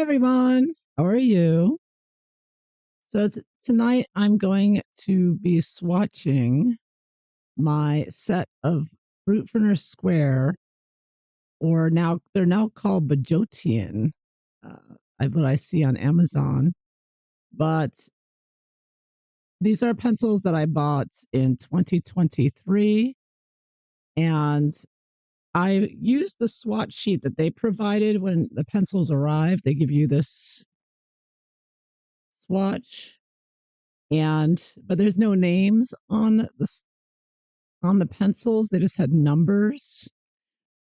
everyone. How are you? So tonight I'm going to be swatching my set of Brutfuner Square, or now they're now called Bajotien. What I see on Amazon, but these are pencils that I bought in 2023, and I used the swatch sheet that they provided when the pencils arrived. They give you this swatch, but there's no names on the pencils. They just had numbers.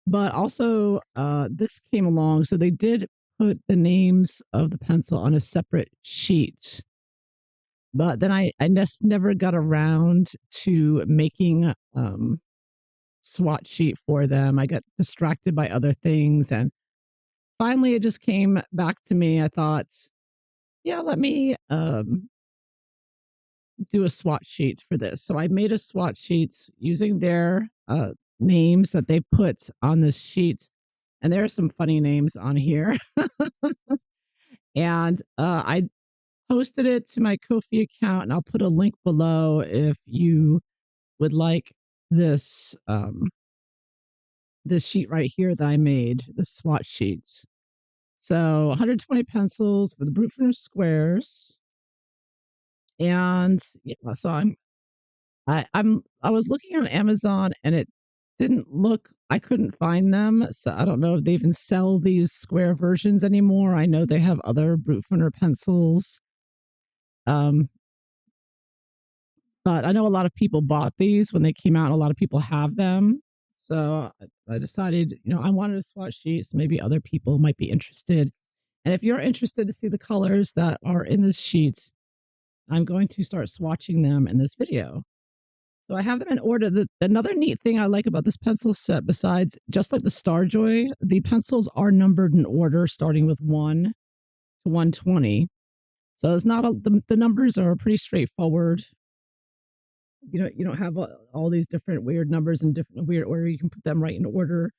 But also, this came along, so they did put the names of the pencil on a separate sheet. But then I just never got around to making swatch sheet for them. I got distracted by other things, and finally, it just came back to me. I thought, yeah, let me do a swatch sheet for this. So I made a swatch sheet using their names that they put on this sheet. And there are some funny names on here. And I posted it to my Ko-fi account, and I'll put a link below if you would like this this sheet right here that I made, the swatch sheets. So 120 pencils for the Brutfuner squares. And yeah, so I was looking on Amazon, and it didn't look, I couldn't find them. So I don't know if they even sell these square versions anymore. I know they have other Brutfuner pencils. Um, but I know a lot of people bought these when they came out. A lot of people have them. So I decided, I wanted a swatch sheet, so maybe other people might be interested. And if you're interested to see the colors that are in this sheet, I'm going to start swatching them in this video. So I have them in order. Another neat thing I like about this pencil set, besides just like the Starjoy, the pencils are numbered in order, starting with 1 to 120. So it's not the numbers are pretty straightforward. You don't have all these different weird numbers in different weird order. You can put them right in order,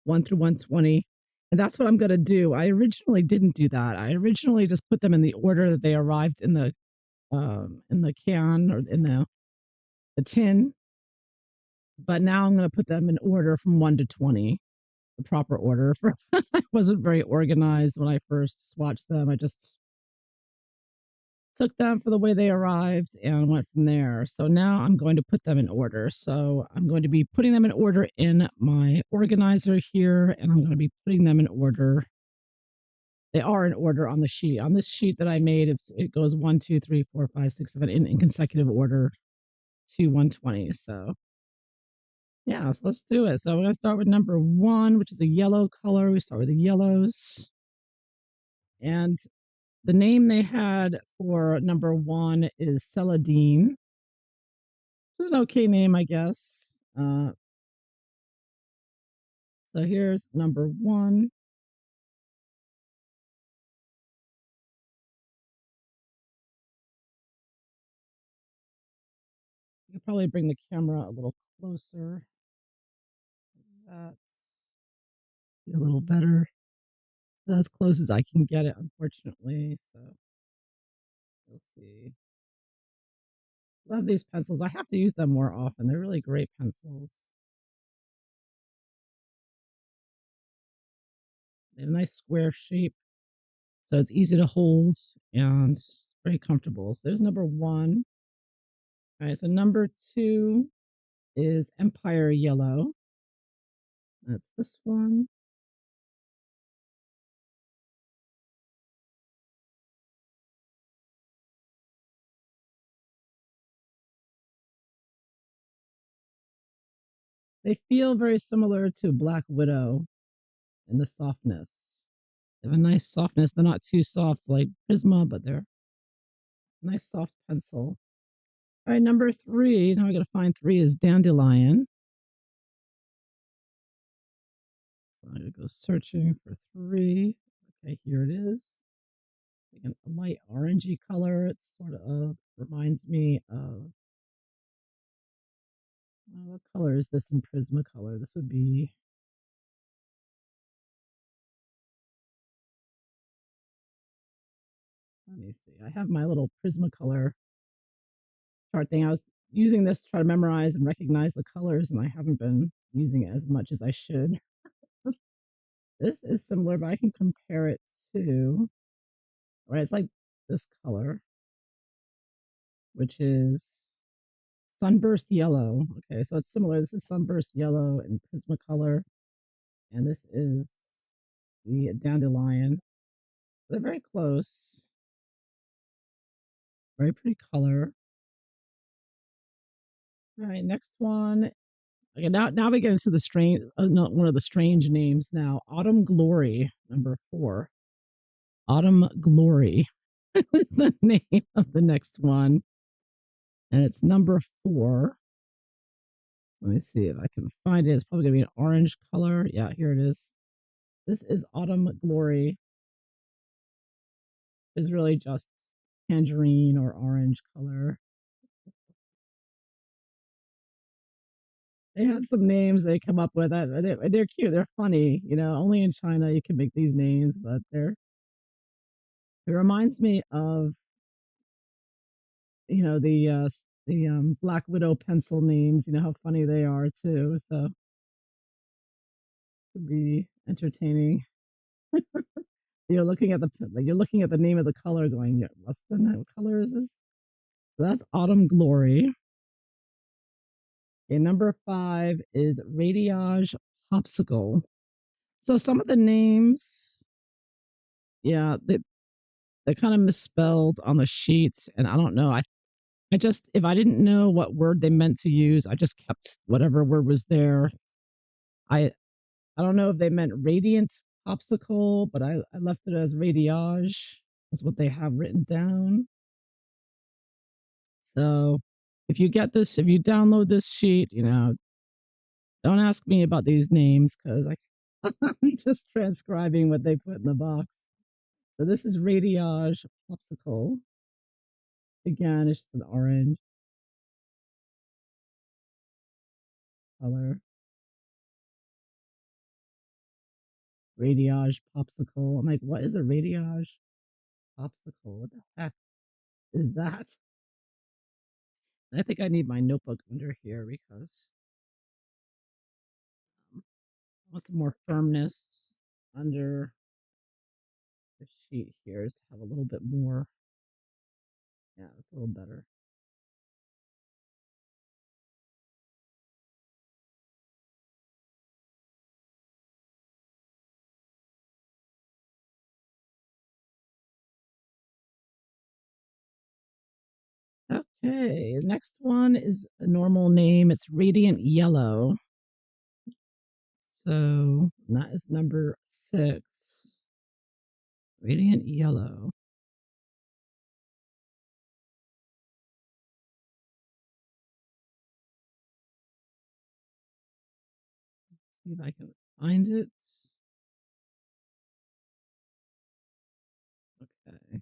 1 through 120. And that's what I'm going to do. I originally didn't do that. I originally just put them in the order that they arrived in the can, or in the tin. But now I'm going to put them in order from 1 to 20, the proper order. I wasn't very organized when I first swatched them. I just took them for the way they arrived and went from there. So now I'm going to put them in order. So I'm going to be putting them in order in my organizer here, and I'm going to be putting them in order. They are in order on the sheet. On this sheet that I made, it goes 1, 2, 3, 4, 5, 6, 7 in consecutive order to 120. So yeah, so let's do it. So we're going to start with number 1, which is a yellow color. We start with the yellows. And the name they had for number 1 is Celadine. Which is an okay name, I guess. So here's number 1. You can probably bring the camera a little closer. That be a little better. As close as I can get it, unfortunately. So we'll see. Love these pencils. I have to use them more often. They're really great pencils. They have a nice square shape, so it's easy to hold and it's very comfortable. So there's number 1. All right, so number 2 is Empire Yellow. That's this one. They feel very similar to Black Widow in the softness. They have a nice softness. They're not too soft like Prisma, but they're a nice soft pencil. All right, number 3. Now I got to find 3 is Dandelion. So I'm going to go searching for 3. Okay, here it is. Like a light orangey color. It sort of reminds me of, what color is this in Prisma color? This would be Let me see. I have my little Prismacolor chart thing. I was using this to try to memorize and recognize the colors, and I haven't been using it as much as I should. This is similar, but I can compare it to, right, it's like this color, which is Sunburst Yellow. Okay, so it's similar. This is Sunburst Yellow and Prismacolor, and this is the Dandelion. They're very close. Very pretty color. All right, next one. Okay, now we get into the strange, not one of the strange names now. Autumn Glory, number 4. Autumn Glory is the name of the next one, and it's number 4. Let me see if I can find it. It's probably gonna be an orange color. Yeah, here it is. This is Autumn Glory. It's really just tangerine or orange color. They have some names they come up with. They're cute. They're funny. You know, only in China you can make these names, but they're. It reminds me of, you know, the Black Widow pencil names. You know how funny they are too. So it could be entertaining. You're looking at the name of the color, going, yeah, what's the name? What color is this? So that's Autumn Glory. Okay, number 5 is Radiage Popsicle. So some of the names, yeah, they're kind of misspelled on the sheet, and I don't know. I just, if I didn't know what word they meant to use, I just kept whatever word was there. I I don't know if they meant radiant popsicle, but I left it as radiage. That's what they have written down. So if you download this sheet, you know, don't ask me about these names because I'm just transcribing what they put in the box. So this is radiage popsicle. Again, it's just an orange color. Radiage popsicle. I'm like, what is a radiage popsicle? What the heck is that? I think I need my notebook under here because I want some more firmness under the sheet here is to have a little bit more. Yeah, it's a little better. Okay, the next one is a normal name. It's Radiant Yellow. So that is number 6. Radiant Yellow. See if I can find it. Okay.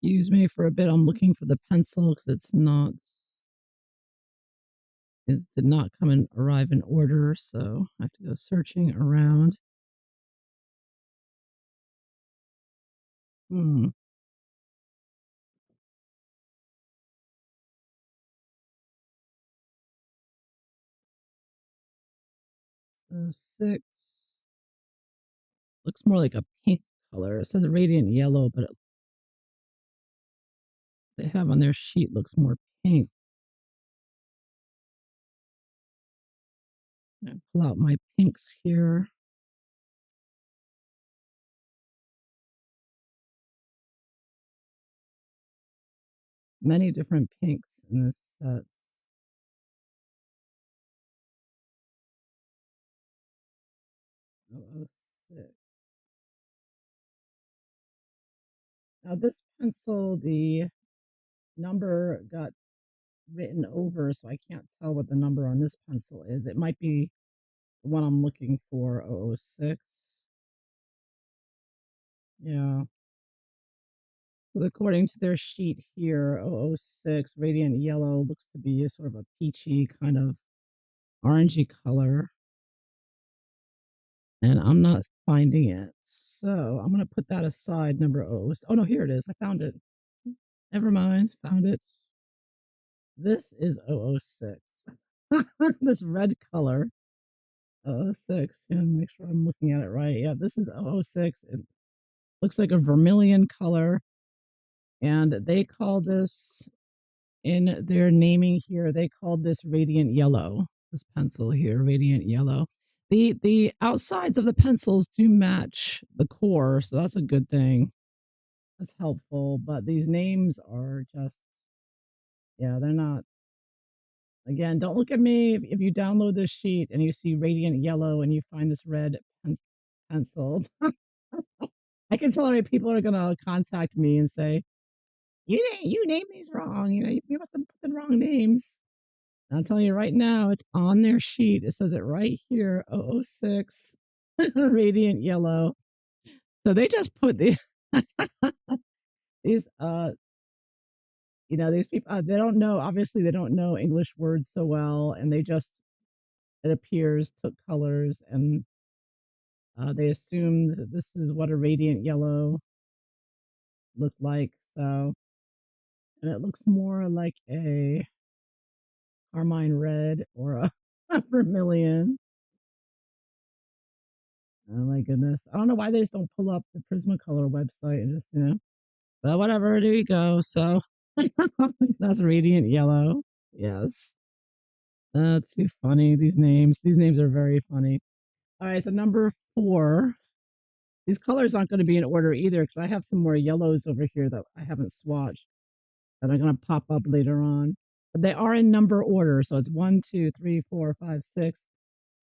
Excuse me for a bit. I'm looking for the pencil because it did not come and arrive in order, so I have to go searching around. Hmm. So 6 looks more like a pink color. It says radiant yellow, but they have on their sheet looks more pink. Pull out my pinks here. Many different pinks in this set. 006. Now this pencil, the number got written over, so I can't tell what the number on this pencil is. It might be the one I'm looking for, 006. Yeah. But according to their sheet here, 006 radiant yellow looks to be a sort of a peachy kind of orangey color, and I'm not finding it. So I'm gonna put that aside. Number O. Oh no, here it is. I found it. Never mind. Found it. This is 006. This red color. 006. Yeah, make sure I'm looking at it right. Yeah, this is 006. It looks like a vermilion color. And they call this in their naming here, they called this radiant yellow. This pencil here, radiant yellow. The outsides of the pencils do match the core, so that's a good thing. That's helpful. But these names are just, yeah, they're not. Again, don't look at me if you download this sheet and you see radiant yellow and you find this red pencil. I can tell already people are gonna contact me and say, you named these wrong. You must have put the wrong names. I'm telling you right now, it's on their sheet. It says it right here, 006, radiant yellow. So they just put these, these people, they don't know, obviously, they don't know English words so well. And they just, it appears, took colors and they assumed this is what a radiant yellow looked like. So, and it looks more like a carmine red or a, a vermilion. Oh my goodness. I don't know why they just don't pull up the Prismacolor website and just. But whatever, there you go. So that's radiant yellow. Yes. That's too funny. These names. These names are very funny. All right, so number 4. These colors aren't going to be in order either because I have some more yellows over here that I haven't swatched that are going to pop up later on. But they are in number order. So it's 1, 2, 3, 4, 5, 6.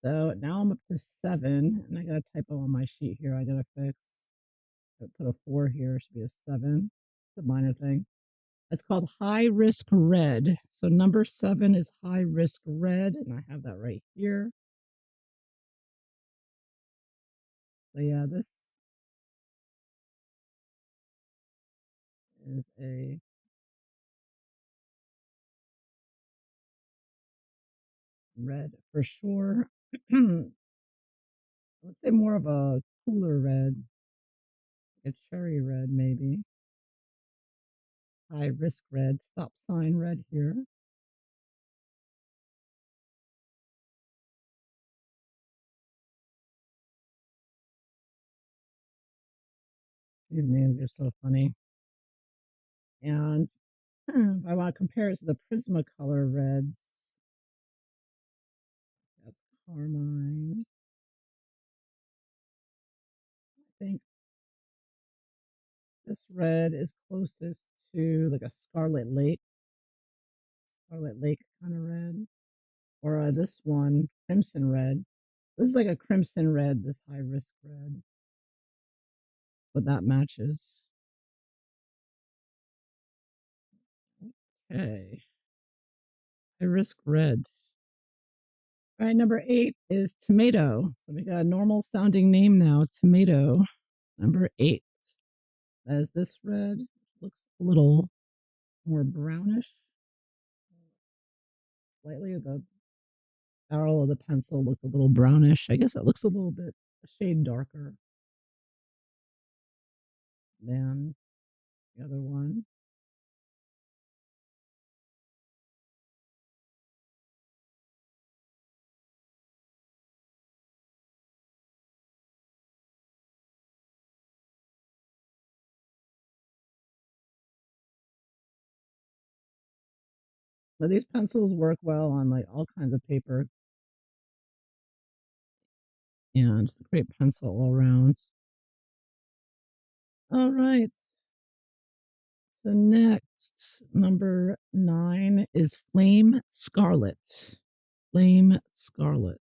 So now I'm up to 7. And I got a typo on my sheet here I got to fix. I put a 4 here. It should be a 7. It's a minor thing. It's called High Risk Red. So number 7 is High Risk Red, and I have that right here. So yeah, this is a red for sure. Let's say more of a cooler red, like a cherry red maybe. High Risk Red, stop sign red here. These names are so funny. And if I want to compare it to the Prismacolor reds, that's carmine. I think this red is closest to like a Scarlet Lake kind of red, or this one, Crimson Red. This is like a crimson red, this high risk red, but that matches. Okay, high risk red. All right, number 8 is tomato. So we got a normal sounding name now, tomato. Number 8. As this red looks a little more brownish, slightly. The barrel of the pencil looks a little brownish. I guess it looks a little bit a shade darker than the other one. But these pencils work well on like all kinds of paper, and it's a great pencil all around. All right. So next, number 9 is Flame Scarlet. Flame Scarlet.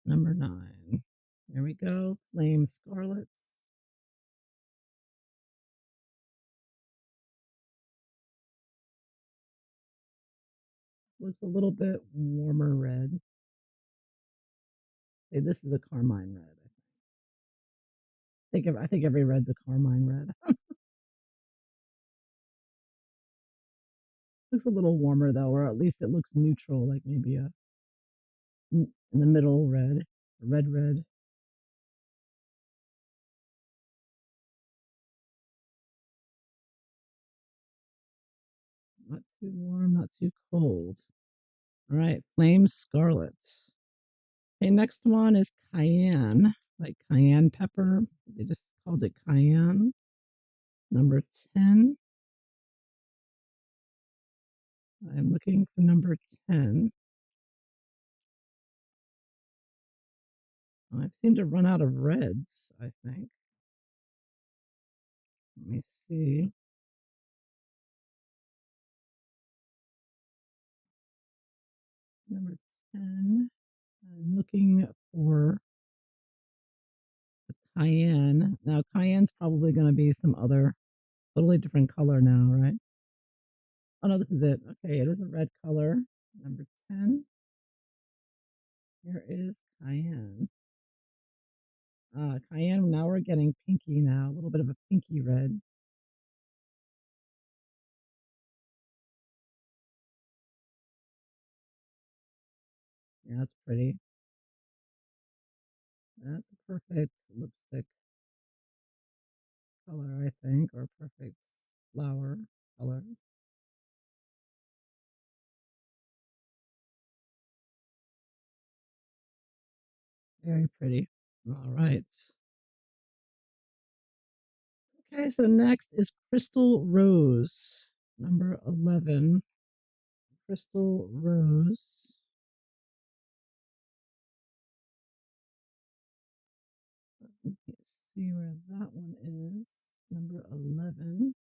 Number 9. There we go. Flame Scarlet. Looks a little bit warmer red. Hey, this is a carmine red. I think every red's a carmine red. Looks a little warmer though, or at least it looks neutral, like maybe a in the middle red, red. Not too warm, not too cold. All right, flame scarlet. Okay, next one is cayenne, like cayenne pepper. They just called it cayenne. Number 10. I'm looking for number 10. I've seemed to run out of reds, I think. Let me see. Number 10. I'm looking for cayenne. Now, cayenne's probably going to be some other totally different color now, right? Oh, no, this is it. Okay, it is a red color. Number 10. Here is cayenne. Cayenne, now we're getting pinky now, a little bit of a pinky red. Yeah, that's pretty. That's a perfect lipstick color, I think, or perfect flower color. Very pretty. All right. Okay, so next is Crystal Rose, number 11. Crystal Rose. Let's see where that one is. Number 11.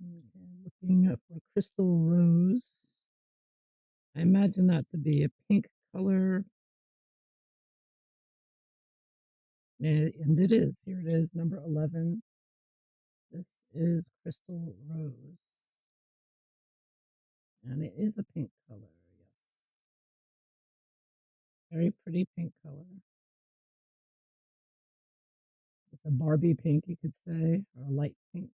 Okay, looking up for Crystal Rose. I imagine that to be a pink color. And it is. Here it is, number 11. This is Crystal Rose. And it is a pink color, yes. Very pretty pink color. It's a Barbie pink, you could say, or a light pink.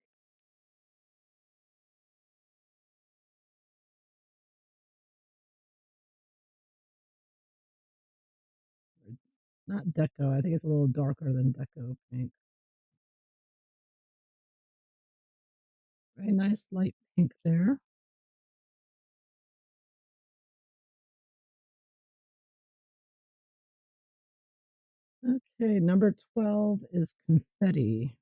Or not deco. I think it's a little darker than deco pink. Very nice light pink there. Okay, number 12 is confetti.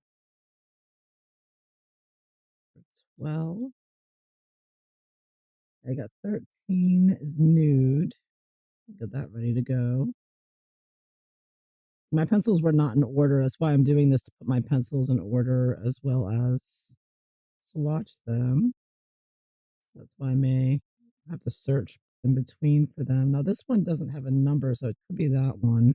12. I got 13 is nude. Get that ready to go. My pencils were not in order. That's why I'm doing this to put my pencils in order as well as swatch them. So that's why I may have to search in between for them. Now, this one doesn't have a number, so it could be that one.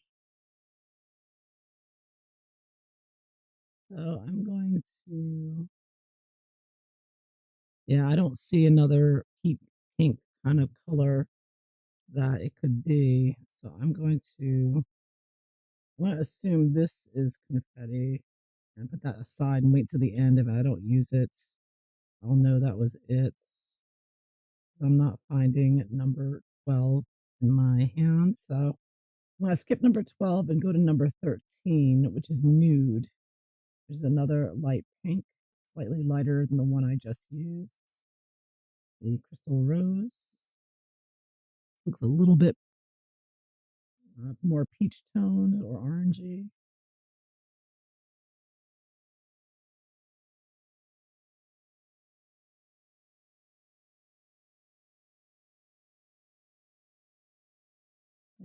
So I'm going to, yeah, I don't see another deep pink kind of color that it could be. So I want to assume this is confetti and put that aside and wait to the end. If I don't use it, I'll know that was it. I'm not finding number 12 in my hand. So I'm going to skip number 12 and go to number 13, which is nude. There's another light pink, slightly lighter than the one I just used. The crystal rose looks a little bit more peach tone or orangey.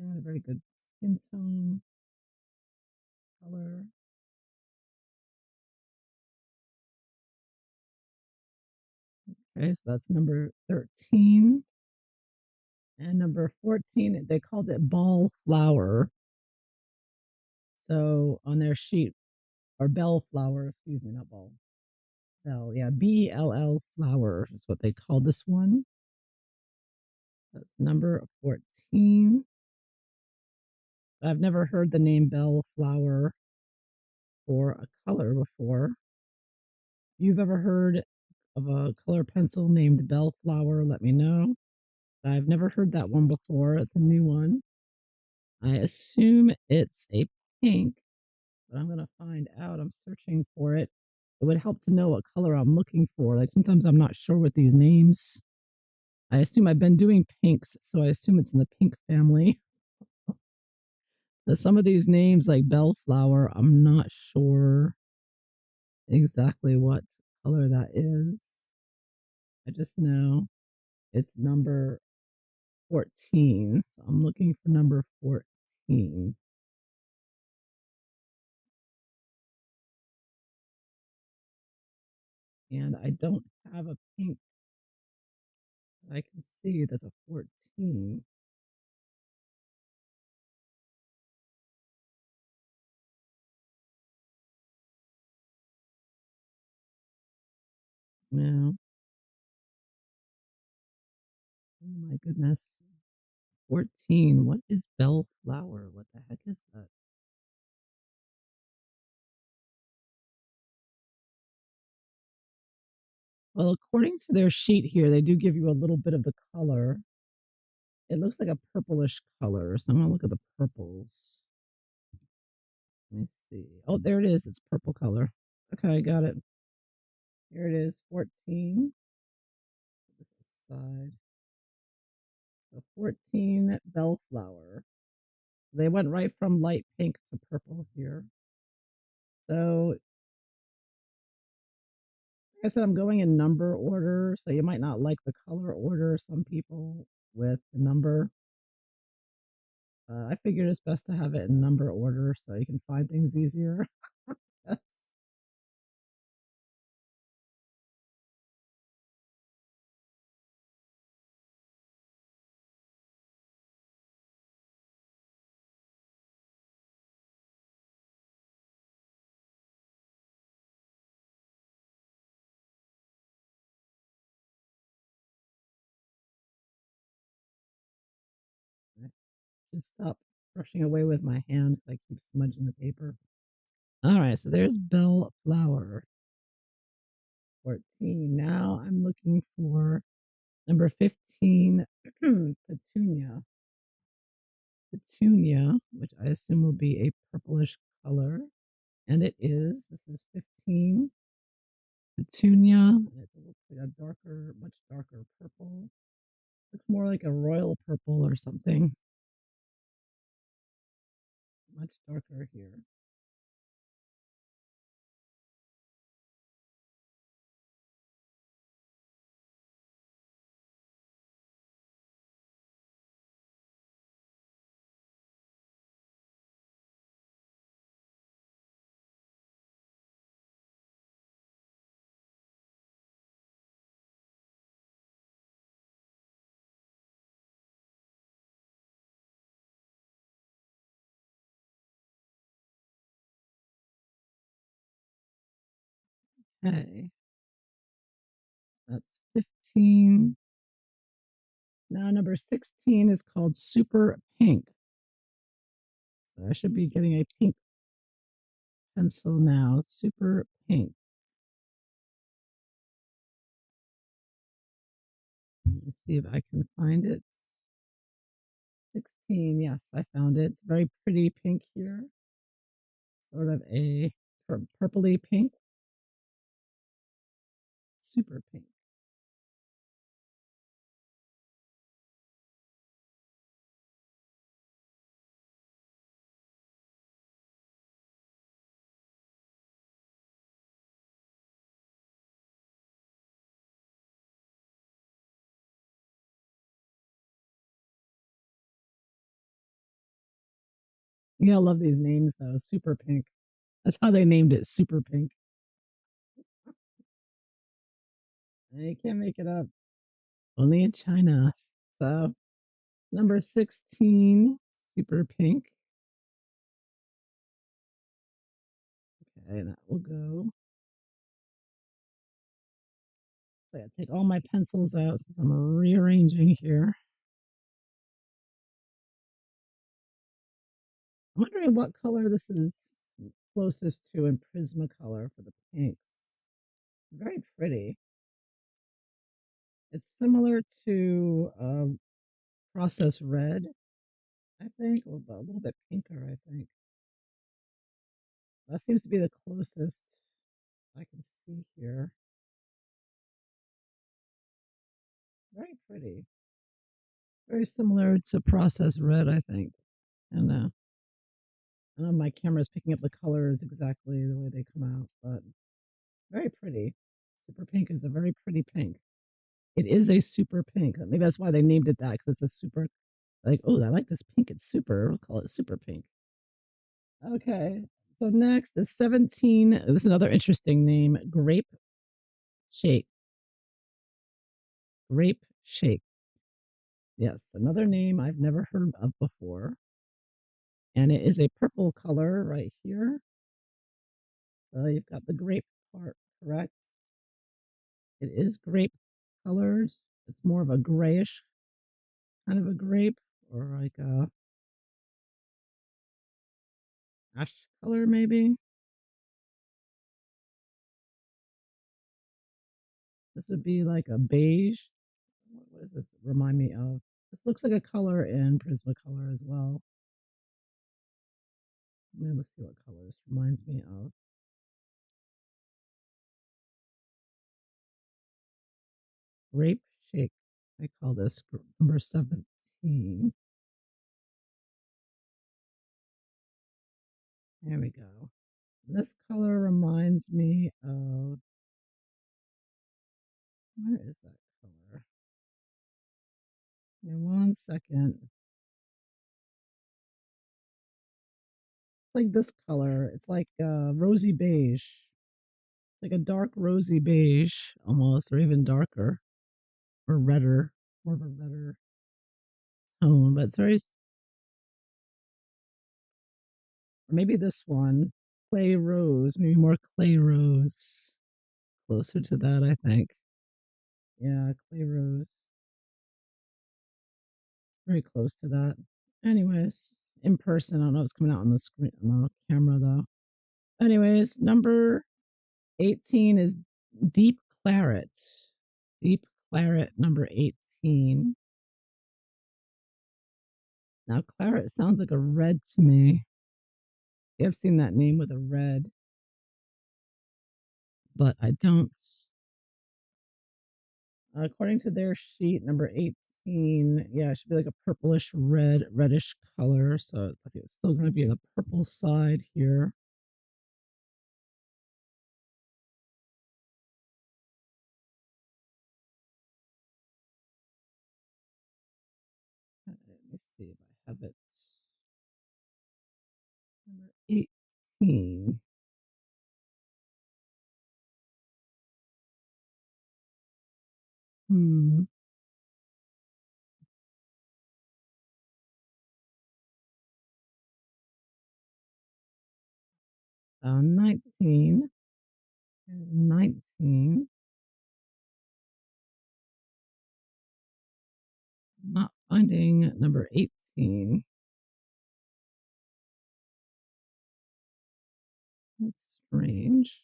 And a very good skin tone color. Okay, so that's number 13. And number 14, they called it ball flower. So on their sheet, or bell flower, excuse me, not ball. Bell, yeah, BLL flower is what they call this one. That's number 14. I've never heard the name bell flower for a color before. you've ever heard of a color pencil named Bellflower, let me know. I've never heard that one before. It's a new one. I assume it's a pink, but I'm gonna find out. I'm searching for it. It would help to know what color I'm looking for. Like sometimes I'm not sure with these names. I assume I've been doing pinks, so I assume it's in the pink family. But some of these names, like Bellflower, I'm not sure exactly what color that is. I just know it's number 14. So I'm looking for number 14. And I don't have a pink that I can see that's a 14. No. Oh my goodness. 14. What is Bellflower? What the heck is that? Well, according to their sheet here, they do give you a little bit of the color. It looks like a purplish color, so I'm gonna look at the purples. Let me see. Oh, there it is. It's purple color. Okay, got it. Here it is, 14. This is side. So 14 Bellflower. They went right from light pink to purple here. So like I said, I'm going in number order, so you might not like the color order. Some people with the number. I figured it's best to have it in number order so you can find things easier. Just stop brushing away with my hand if I keep smudging the paper. All right, so there's Bellflower 14. Now I'm looking for number 15, Petunia. Petunia, which I assume will be a purplish color. And it is. This is 15 Petunia. And it looks like a darker, much darker purple. Looks more like a royal purple or something. Much darker here. Okay, that's 15. Now number 16 is called Super Pink. So I should be getting a pink pencil now. Super Pink. Let me see if I can find it. 16. Yes, I found it. It's very pretty pink here. Sort of a purpley pink. Super pink. Yeah, I love these names though. Super pink. That's how they named it. Super pink. You can't make it up. Only in China. So number 16, super pink. Okay, that will go. So I take all my pencils out since I'm rearranging here. I'm wondering what color this is closest to in Prismacolor for the pinks. Very pretty. It's similar to processed red, I think, a little bit pinker, I think. That seems to be the closest I can see here. Very pretty. Very similar to processed red, I think. And I don't know my camera's picking up the colors exactly the way they come out, but very pretty. Super pink is a very pretty pink. It is a super pink. Maybe that's why they named it that because it's a super, like, oh, I like this pink. It's super. We'll call it super pink. Okay. So next is 17. This is another interesting name, Grape Shake. Grape Shake. Yes, another name I've never heard of before. And it is a purple color right here. So you've got the grape part correct. It is grape colored. It's more of a grayish kind of a grape or like a ash color maybe. This would be like a beige. What does this remind me of? This looks like a color in Prismacolor as well. Let's see what color this reminds me of. Grape Shake. I call this number 17. There we go. This color reminds me of, where is that color? In 1 second. It's like this color. It's like rosy beige. It's like a dark rosy beige almost, or even darker, or redder, more of a redder tone. But it's very, or maybe this one, clay rose, maybe more clay rose, closer to that, I think. Yeah, clay rose, very close to that. Anyways, in person, I don't know if it's coming out on the screen, on the camera though. Anyways, number 18 is Deep Claret. Deep Claret, number 18. Now, claret sounds like a red to me. I've seen that name with a red, but I don't. According to their sheet, number 18, yeah, it should be like a purplish red, reddish color. So I think it's still going to be the purple side here. Let me see if I have it. Number 18. Hmm. 19. There's 19. Not finding number 18. That's strange.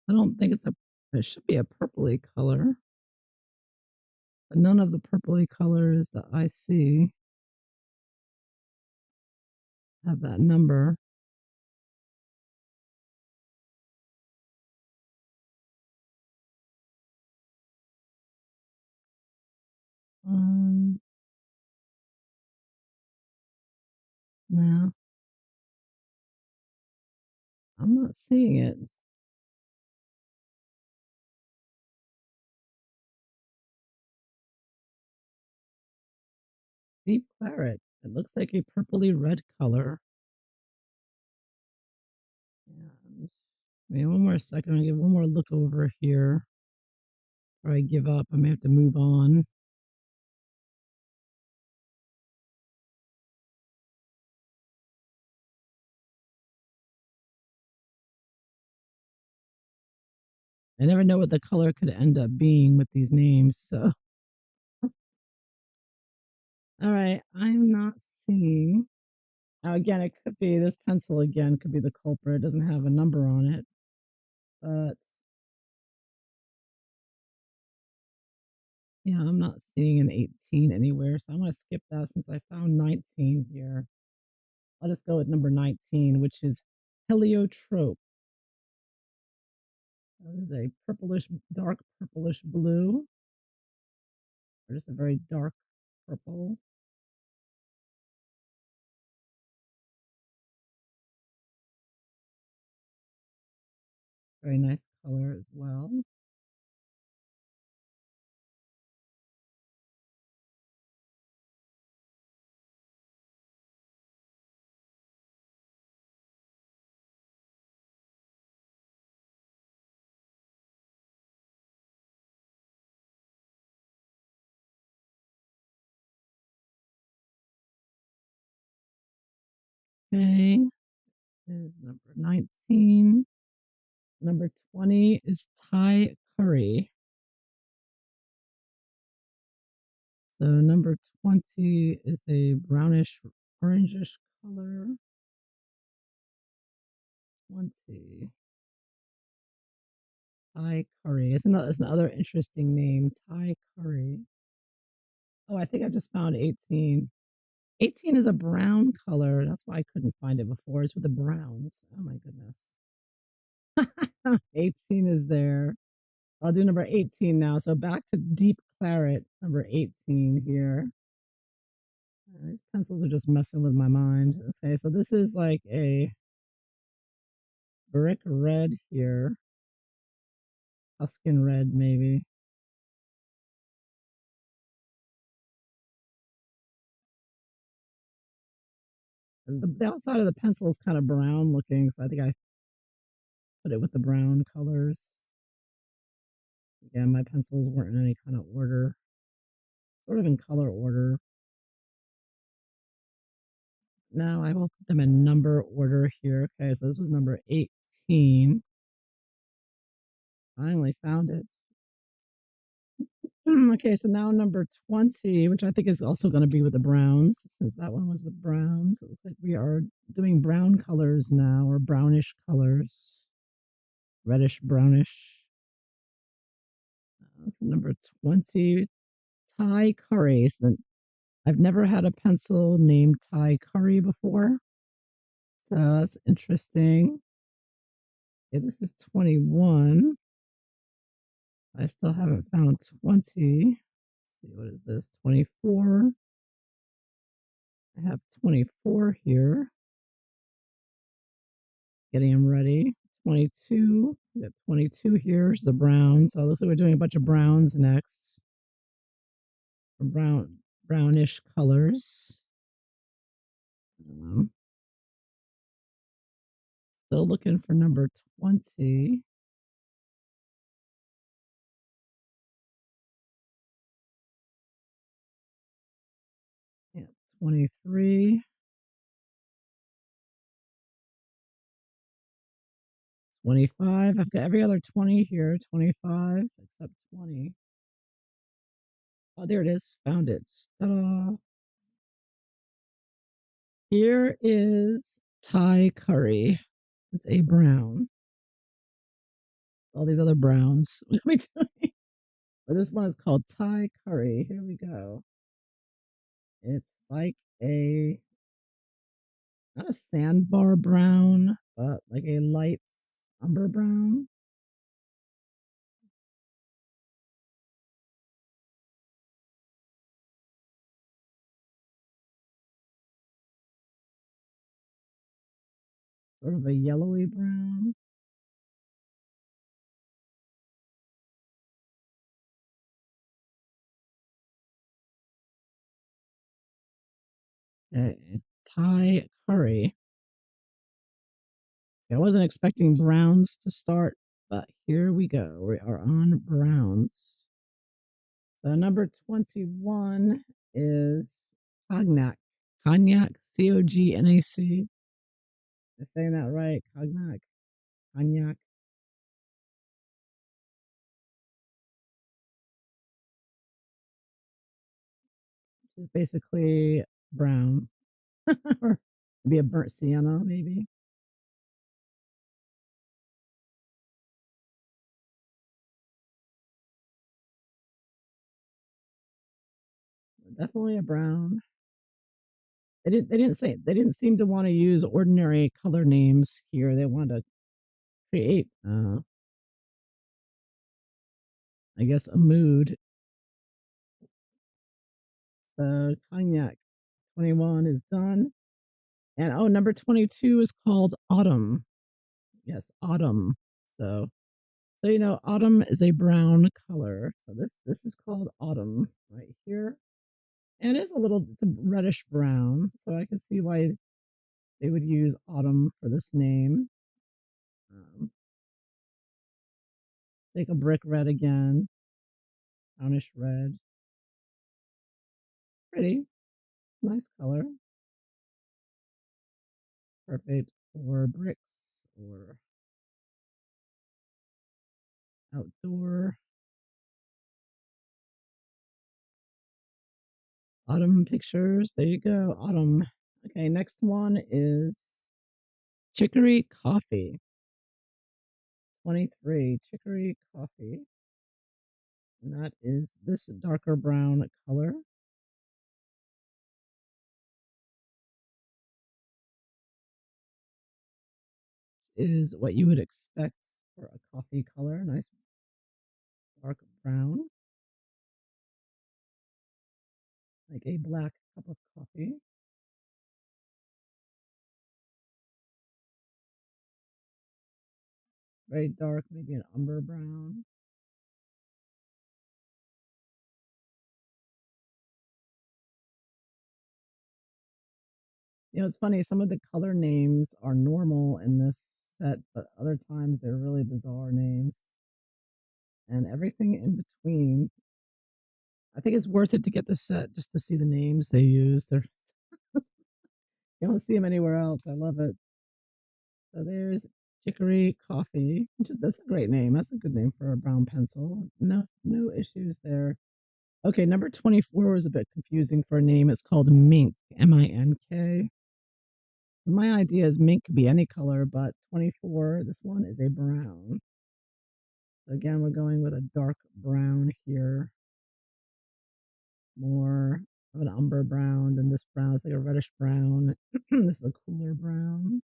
I don't think it's a, it should be a purpley color, but none of the purpley colors that I see have that number. Um, no, I'm not seeing it. Deep claret. It looks like a purpley red color. And wait one more second. I'll give one more look over here. Or I give up. I may have to move on. I never know what the color could end up being with these names. So All right, I'm not seeing. Now, again, it could be this pencil again could be the culprit. It doesn't have a number on it, but yeah, I'm not seeing an 18 anywhere. So I'm going to skip that since I found 19 here. I'll just go with number 19, which is heliotrope. That is a purplish, dark purplish blue, or just a very dark purple. Very nice color as well. Okay, is number 19. Number 20 is Thai curry. So number 20 is a brownish orangish color. 20. Thai curry. It's another interesting name. Thai curry. Oh, I think I just found 18. 18 is a brown color. That's why I couldn't find it before. It's with the browns. Oh my goodness. 18 is there. I'll do number 18 now. So back to deep claret, number 18 here. These pencils are just messing with my mind. Okay, so this is like a brick red here. Tuscan red, maybe. And the outside of the pencil is kind of brown looking, so I think I put it with the brown colors. Again, my pencils weren't in any kind of order, sort of in color order. Now I will put them in number order here. Okay, so this was number 18. Finally found it. Okay, so now number 20, which I think is also going to be with the browns, since that one was with browns. It looks like we are doing brown colors now, or brownish colors, reddish brownish. So number 20, Thai curry. So I've never had a pencil named Thai curry before. So that's interesting. Okay, this is 21. I still haven't found 20. Let's see, what is this? 24. I have 24 here. Getting them ready. 22. We got 22 here. Here's the brown. So it looks like we're doing a bunch of browns next. Brownish colors. Um, Still looking for number 20. Yeah, 23. 25. I've got every other 20 here. 25 except 20. Oh, there it is. Found it. Ta-da. Here is Thai curry. It's a brown. All these other browns. What are we doing? But this one is called Thai curry. Here we go. It's like a not a sandbar brown, but like a light umber brown. Sort of a yellowy brown. Thai curry. I wasn't expecting browns to start, but here we go. We are on browns. So number 21 is cognac. Cognac, Cognac. Am I saying that right? Cognac. Cognac. It's basically brown or maybe a burnt sienna, maybe. Definitely a brown. They didn't seem to want to use ordinary color names here. They wanted to create I guess a mood. So cognac 21 is done. And oh, number 22 is called autumn. Yes, autumn. So you know, autumn is a brown color. So this is called autumn right here. And it's a reddish brown. So I can see why they would use autumn for this name. Um, take a brick red again, brownish red. Pretty, nice color. Perfect for bricks or outdoor. Autumn pictures. There you go. Autumn. Okay, next one is chicory coffee. 23 chicory coffee. And that is this darker brown color. Is what you would expect for a coffee color. Nice dark brown, like a black cup of coffee. Very dark, maybe an umber brown. You know, it's funny, some of the color names are normal in this set, but other times they're really bizarre names. And everything in between. I think it's worth it to get the set just to see the names they use. You don't see them anywhere else. I love it. So there's Chicory Coffee, that's a great name. That's a good name for a brown pencil. No issues there. Okay, number 24 was a bit confusing for a name. It's called Mink, Mink. My idea is mink could be any color, but 24, this one is a brown. So again, we're going with a dark brown here. More of an umber brown than this brown. It's like a reddish brown. This is a cooler brown.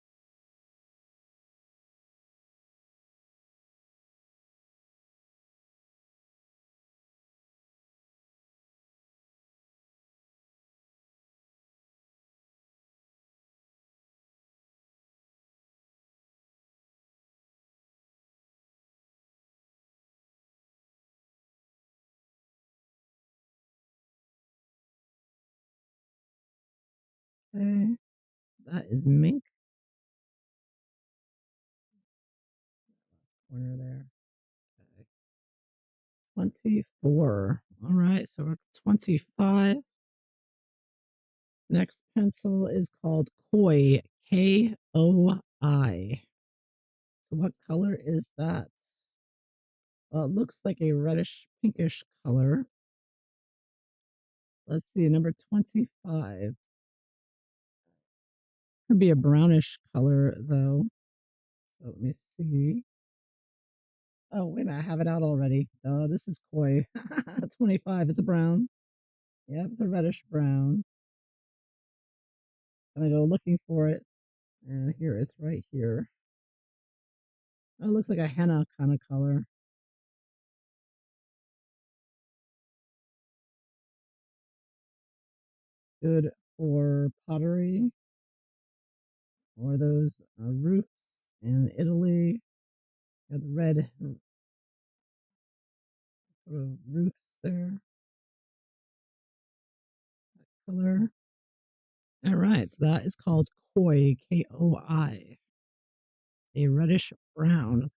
Okay, that is mink. Corner there. Okay. 24. All right, so we're at 25. Next pencil is called Koi, Koi. So what color is that? Well, it looks like a reddish pinkish color. Let's see, number 25. Could be a brownish color though. So let me see. Oh, wait a minute, I have it out already. Oh, this is Koi. 25. It's a brown. Yeah, it's a reddish brown. Gonna go looking for it. And here, it's right here. Oh, it looks like a henna kind of color. Good for pottery or those roofs in Italy. Got the red sort of roofs there. Color. All right, so that is called Koi, Koi, a reddish brown.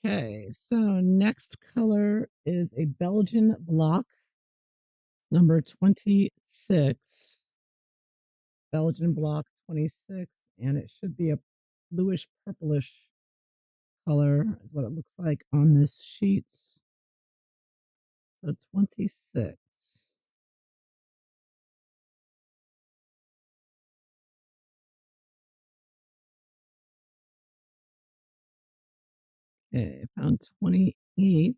Okay, so next color is a Belgian block, number 26. Belgian block 26, and it should be a bluish purplish color, is what it looks like on this sheet. So 26. Okay, I found 28,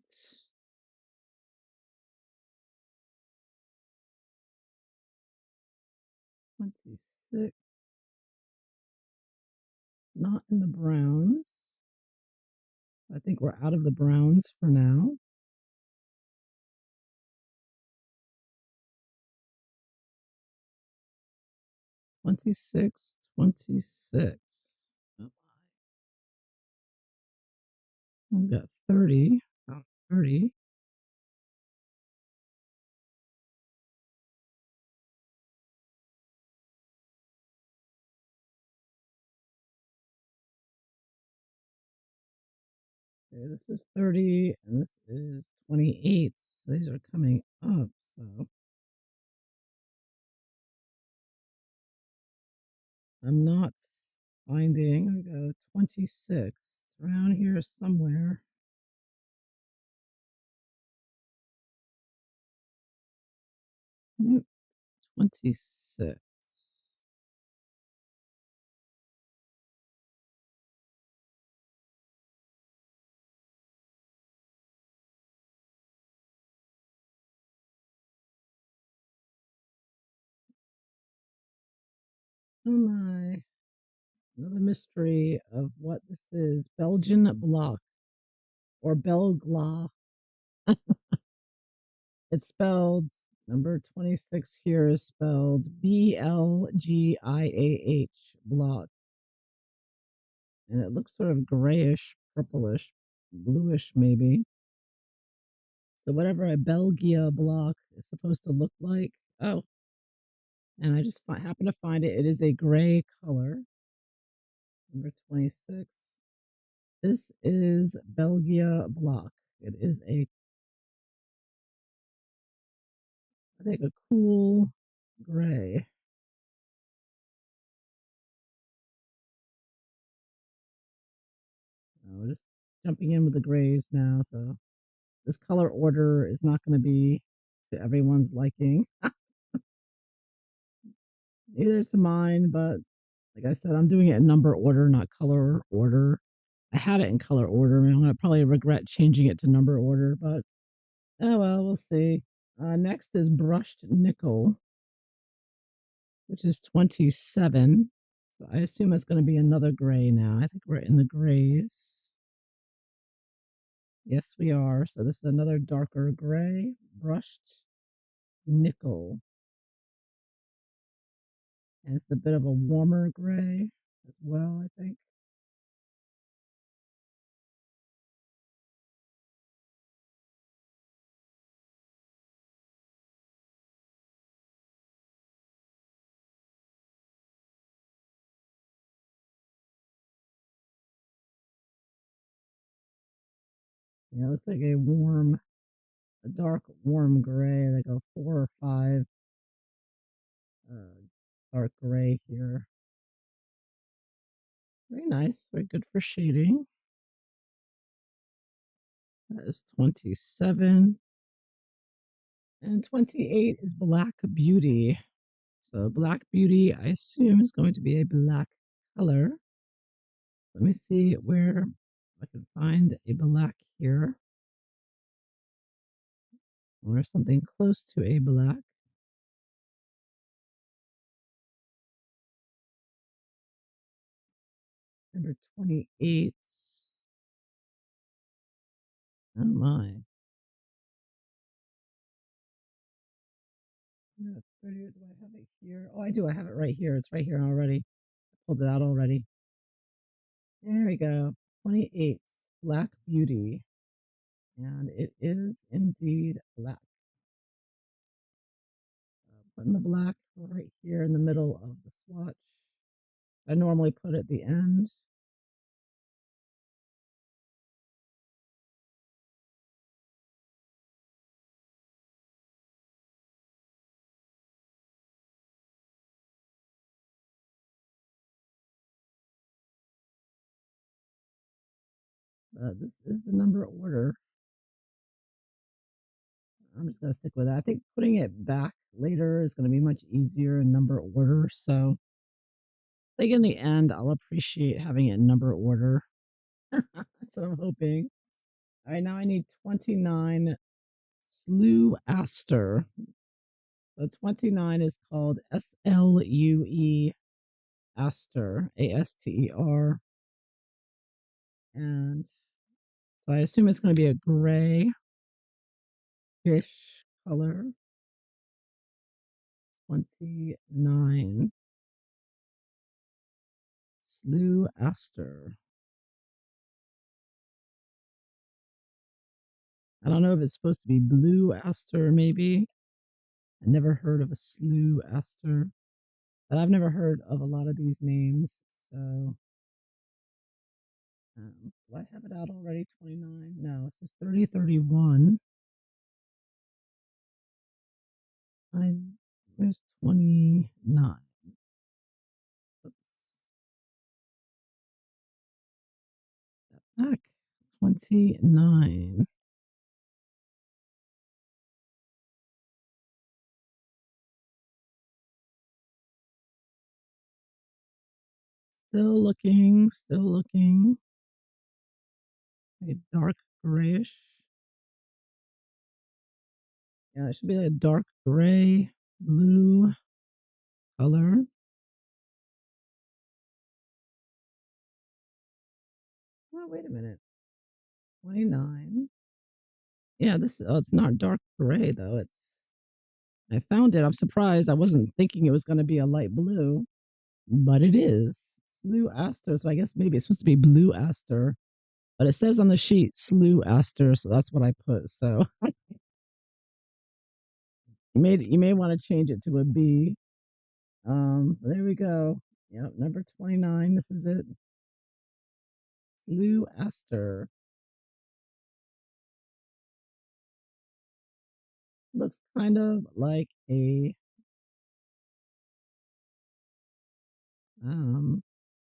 26, not in the browns. I think we're out of the browns for now. 26, 26. Oh, I've got 30. Oh, 30. Okay, this is 30 and this is 28. So these are coming up. So I'm not finding. I go 26. It's around here somewhere. Nope, 26. Oh my. Another mystery of what this is. Belgian block or Belgla. It's spelled, number 26 here is spelled Blgiah, block. And it looks sort of grayish, purplish, bluish maybe. So whatever a Belgia block is supposed to look like. Oh, and I just happen to find it. It is a gray color. Number 26. This is Belgia block. It is I think, a cool gray. We're just jumping in with the grays now. So this color order is not going to be to everyone's liking. Neither to mine, but like I said, I'm doing it in number order, not color order. I had it in color order. I mean, I'm going to probably regret changing it to number order, but oh well, we'll see. Next is brushed nickel, which is 27. So I assume it's going to be another gray now. I think we're in the grays. Yes, we are. So this is another darker gray, brushed nickel. And it's a bit of a warmer gray as well, I think. Yeah, it looks like a dark warm gray, like a 4 or 5 uh, dark gray here. Very nice, very good for shading. That is 27. And 28 is Black Beauty. So Black Beauty, I assume, is going to be a black color. Let me see where I can find a black here, or something close to a black. Number 28. Oh my. Yeah, 30, do I have it here? Oh, I do. I have it right here. It's right here already. I pulled it out already. There we go. 28. Black Beauty. And it is indeed black. Putting the black right here in the middle of the swatch. I normally put it at the end. This is the number order. I'm just going to stick with that. I think putting it back later is going to be much easier in number order. So I think in the end, I'll appreciate having it in number order. That's what I'm hoping. All right, now I need 29 Slew Aster. So 29 is called SLUE Aster, ASTER. And so I assume it's going to be a grayish color. 29 Slew Aster. I don't know if it's supposed to be blue aster, maybe. I never heard of a slew aster, but I've never heard of a lot of these names. So, do I have it out already? 29? No, it says 30, 31. I, where's 29? Oops, back. 29. Still looking, still looking. A dark grayish. Yeah, it should be like a dark gray, blue color. Oh, wait a minute. 29. Yeah, this it's not dark gray though. I found it. I'm surprised. I wasn't thinking it was going to be a light blue, but it is. Slew aster. So I guess maybe it's supposed to be blue aster, but it says on the sheet slew aster, so that's what I put. So you may want to change it to a B. There we go. Yep, number 29. This is it. Slew aster. Looks kind of like a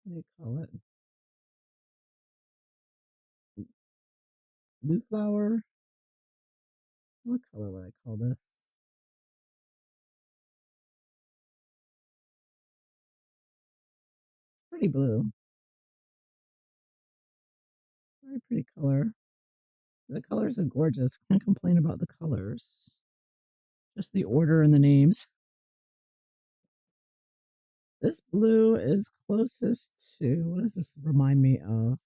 what do you call it? Blue flower. What color would I call this? Pretty blue. Very pretty color. The colors are gorgeous. Can't complain about the colors. Just the order and the names. This blue is closest to, what does this remind me of?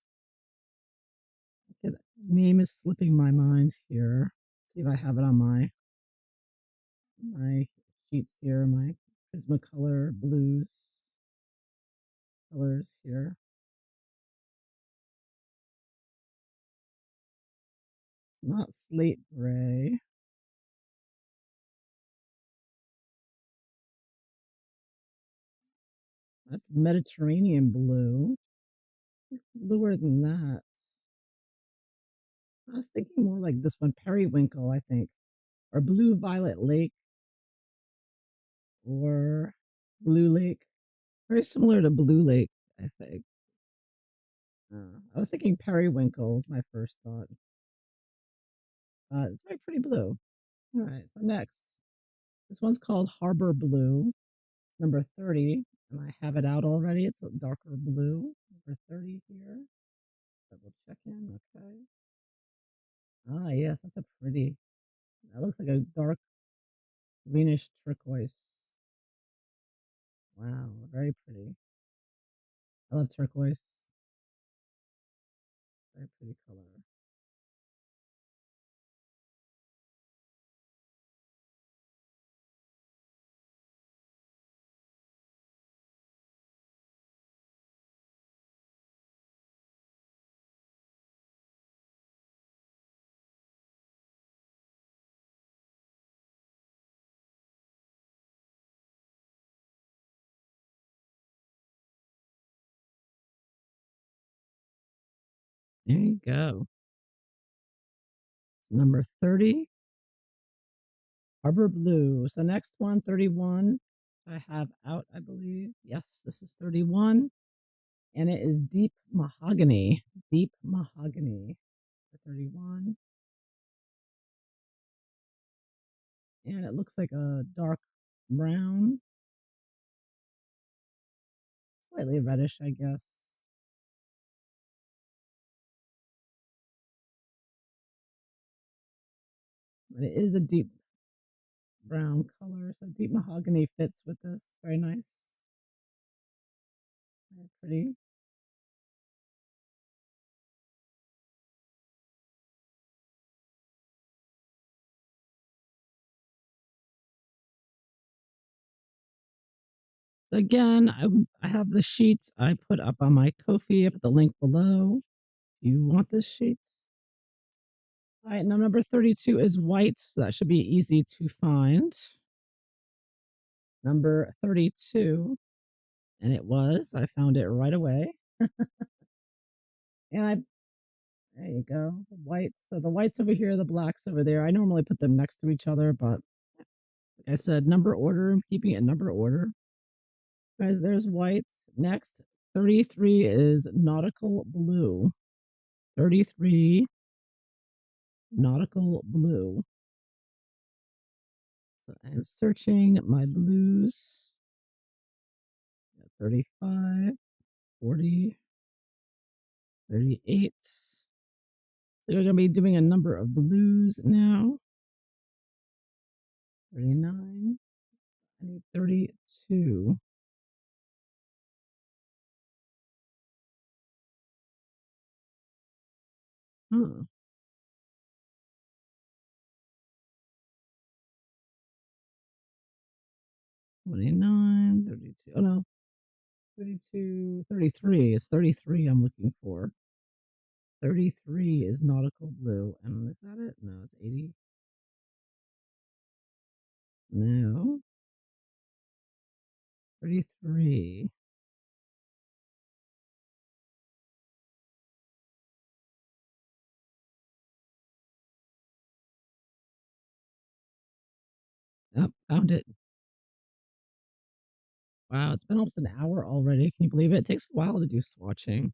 Okay, the name is slipping my mind here. Let's see if I have it on my sheets here, my Prismacolor blues colors here. Not slate gray. That's Mediterranean blue. Bluer than that. I was thinking more like this one, Periwinkle, I think, or Blue Violet Lake, or Blue Lake. Very similar to Blue Lake, I think. I was thinking Periwinkle was my first thought. It's very pretty blue. All right, so next. This one's called Harbor Blue, number 30, and I have it out already. It's a darker blue, number 30 here. Double check in, okay. Ah, yes, that's a pretty. That looks like a dark greenish turquoise. Wow, very pretty. I love turquoise. Very pretty color. There you go. It's number 30, Harbor Blue. So next one, 31, I have out, I believe. Yes, this is 31. And it is Deep Mahogany. Deep Mahogany for 31. And it looks like a dark brown, slightly reddish, I guess. It is a deep brown color, so deep mahogany fits with this. Very nice. Very pretty. Again, I have the sheets I put up on my Ko-fi. I put the link below. You want this sheet? All right, now number 32 is white, so that should be easy to find. Number 32, and it was. I found it right away. And I there you go. The whites. So the whites over here, the blacks over there. I normally put them next to each other, but like I said, number order. I'm keeping it in number order. Guys, there's whites. Next, 33 is nautical blue. 33 nautical blue. So I'm searching my blues. 35, 40, 38. So we're going to be doing a number of blues now. 39. I need 32. Huh. 29, 32. Oh no, 32, 33. It's 33 I'm looking for. 33 is nautical blue. And is that it? No, it's 80. No. 33. Oh, found it. Wow, it's been almost an hour already. Can you believe it? It takes a while to do swatching.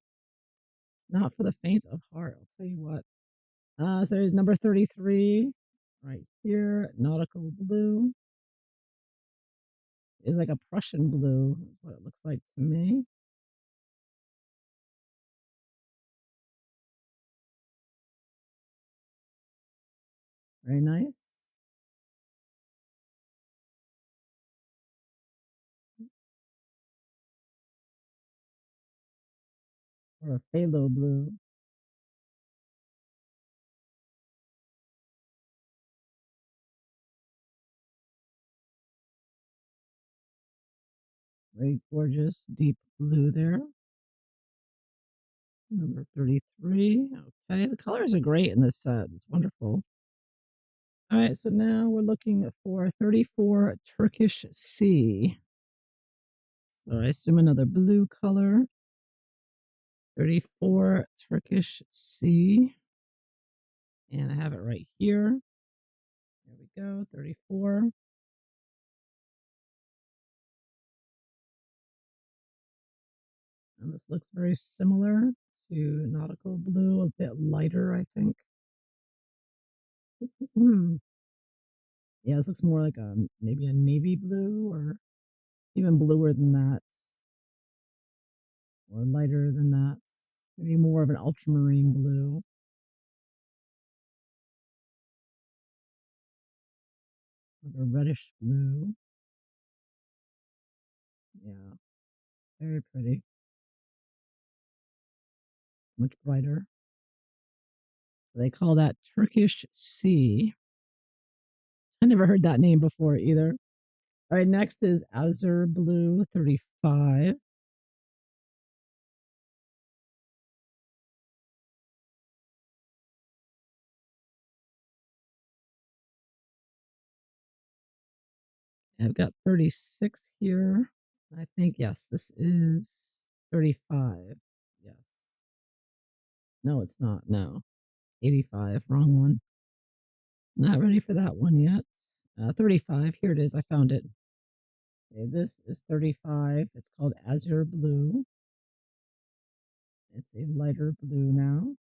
Not for the faint of heart, I'll tell you what. So there's number 33 right here. Nautical blue is like a Prussian blue, is what it looks like to me. Very nice. Or a phthalo blue. Very gorgeous deep blue there. Number 33. Okay, the colors are great in this set. It's wonderful. All right, so now we're looking for 34 Turkish Sea. So I assume another blue color. 34 Turkish Sea. And I have it right here. There we go, 34. And this looks very similar to nautical blue, a bit lighter, I think. Hmm. Yeah, this looks more like a maybe a navy blue or even bluer than that, or lighter than that. Maybe more of an ultramarine blue, like a reddish blue. Yeah, very pretty. Much brighter. So they call that Turkish Sea. I never heard that name before either. All right, next is Azure Blue 35. I've got 36 here. I think, yes, this is 35. Yes. No, it's not. No. 85. Wrong one. Not ready for that one yet. 35. Here it is. I found it. Okay, this is 35. It's called Azure Blue. It's a lighter blue now.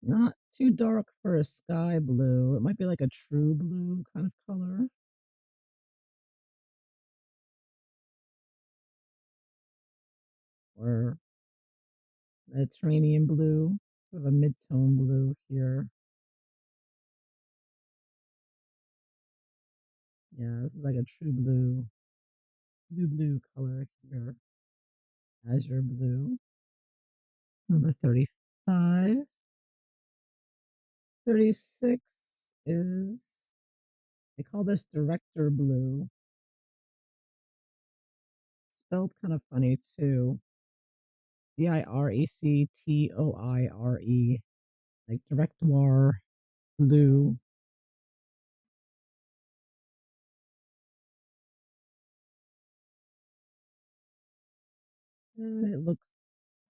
Not too dark for a sky blue. It might be like a true blue kind of color. or Mediterranean blue. We have a mid-tone blue here. Yeah, this is like a true blue color here. Azure blue. Number 35. 36 is, they call this director blue. Spelled kind of funny too. Directoire, like directoire blue. And it looks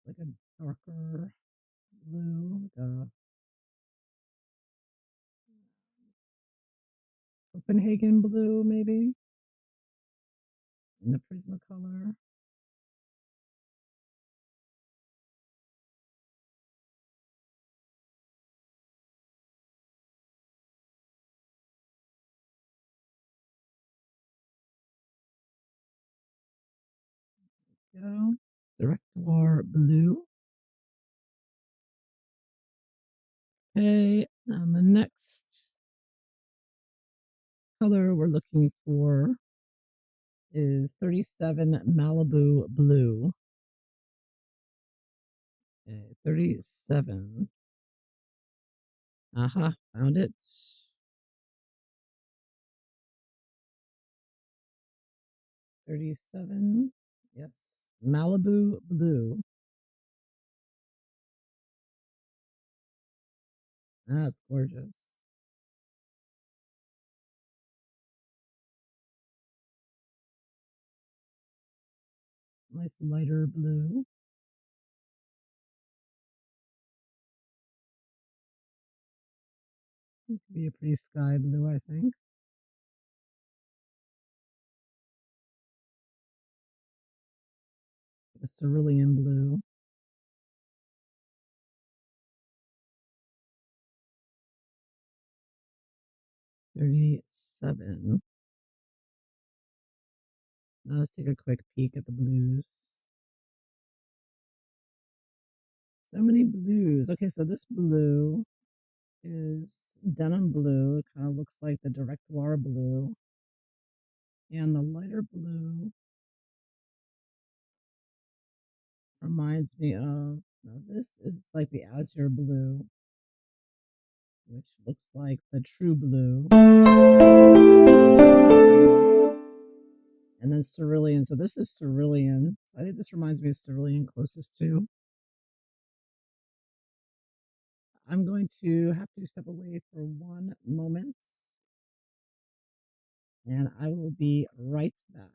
like a darker blue, like a Copenhagen blue, maybe, in the Prismacolor. Go. Directoire blue. Okay, and the next color we're looking for is 37 Malibu blue. Okay, 37. Aha, found it. 37. Yes, Malibu blue. That's gorgeous. Nice lighter blue. It could be a pretty sky blue, I think. A cerulean blue. 37. Now let's take a quick peek at the blues. So many blues. Okay, so this blue is denim blue. It kind of looks like the Directoire blue. And the lighter blue reminds me of, now this is like the azure blue, which looks like the true blue. And then cerulean. So this is cerulean. I think this reminds me of cerulean closest to. I'm going to have to step away for one moment, and I will be right back.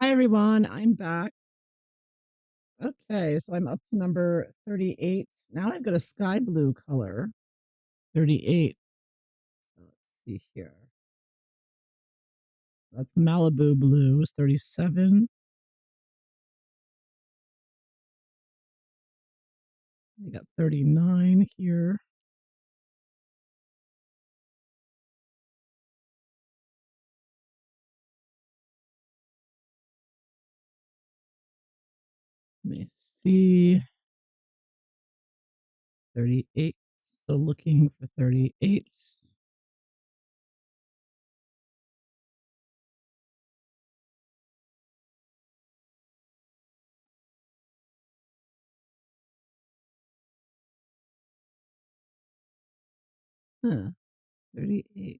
Hi everyone, I'm back. Okay, so I'm up to number 38. Now I've got a sky blue color. 38. So let's see here. That's Malibu blue is 37. We got 39 here. Let me see. 38. Still looking for 38. Huh, 38.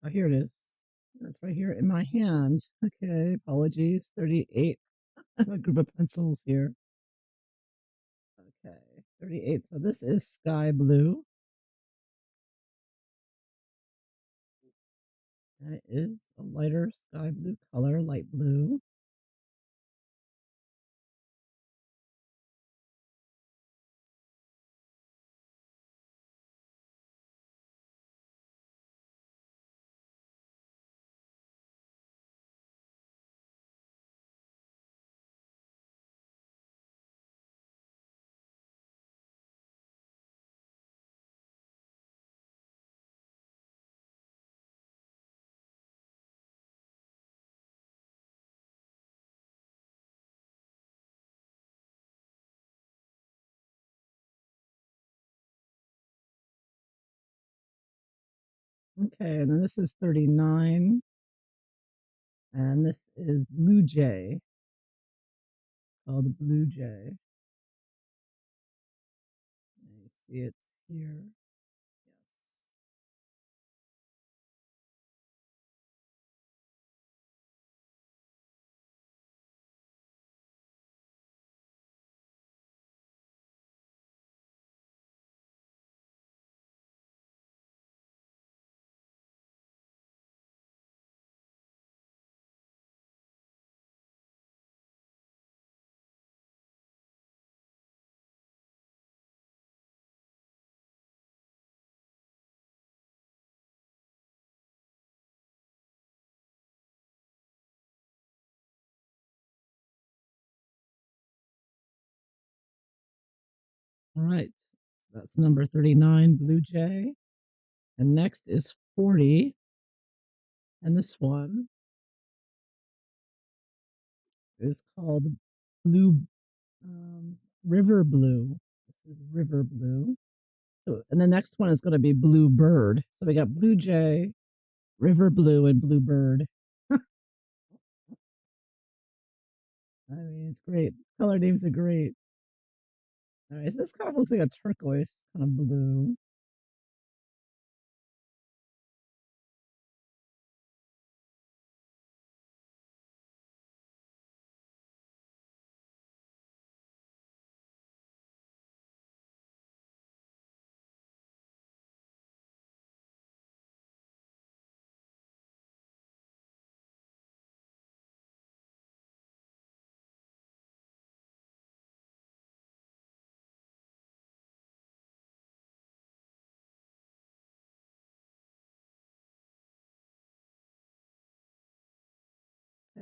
Oh, here it is. That's right here in my hand. Okay, apologies. 38. I have a group of pencils here. Okay, 38. So this is sky blue. And it is a lighter sky blue color, light blue. Okay, and then this is 39. And this is Blue Jay, called Blue Jay. You see it here. Yes. All right. That's number 39, Blue Jay. And next is 40. And this one is called Blue River Blue. This is River Blue. So, and the next one is going to be Blue Bird. So we got Blue Jay, River Blue, and Blue Bird. I mean, it's great. Color names are great. All right, so this kind of looks like a turquoise kind of blue.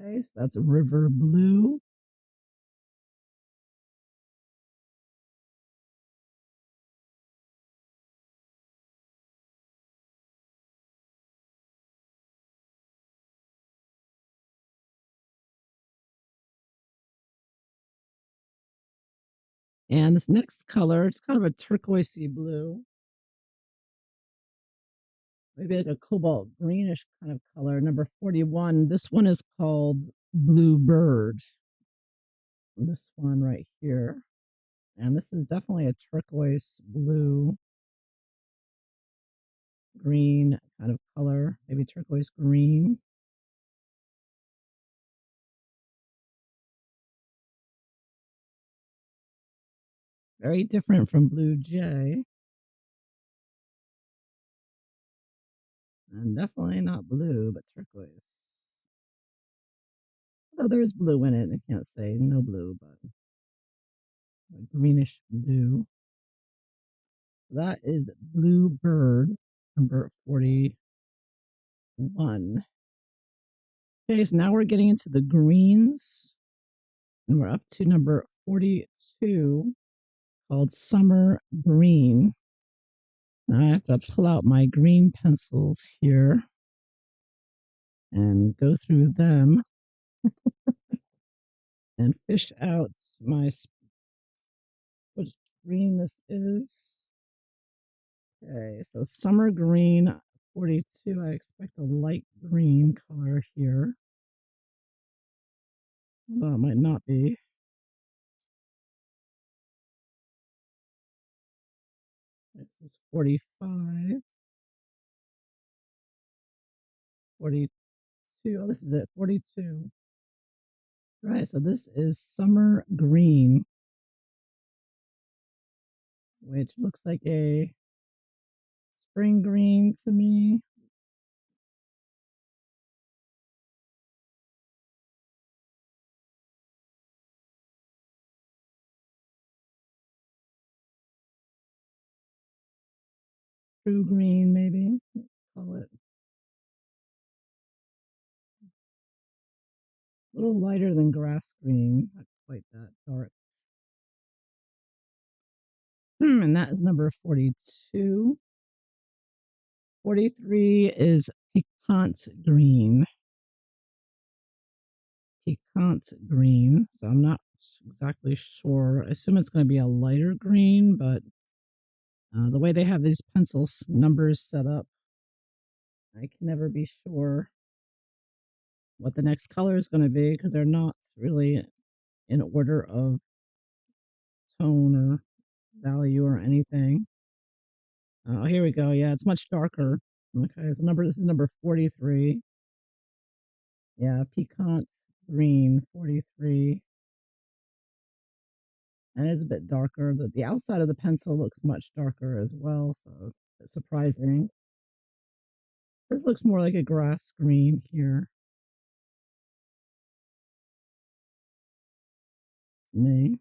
Okay, so that's River Blue. And this next color, it's kind of a turquoisey blue, maybe like a cobalt greenish kind of color. Number 41. This one is called Blue Bird. This one right here. And this is definitely a turquoise blue, green kind of color, maybe turquoise green. Very different from Blue Jay, and definitely not blue, but turquoise. Although there is blue in it, I can't say no blue, but a greenish blue. That is Blue Bird, number 41. Okay, so now we're getting into the greens, and we're up to number 42, called Summer Green. Now I have to pull out my green pencils here and go through them and fish out which green this is. Okay, so Summer Green 42. I expect a light green color here. Well, it might not be. This is 45, 42. Oh, this is it, 42. Right, so this is Summer Green, which looks like a spring green to me. True green, maybe. Call it a little lighter than grass green, not quite that dark. And that is number 42. 43 is Piquant Green. Piquant Green. So I'm not exactly sure. I assume it's going to be a lighter green, but the way they have these pencils numbers set up, I can never be sure what the next color is going to be because they're not really in order of tone or value or anything. Oh, here we go. Yeah, it's much darker. Okay, so this is number 43. Yeah, Piquant Green 43. And it's a bit darker. The outside of the pencil looks much darker as well, so it's surprising. This looks more like a grass green here to me.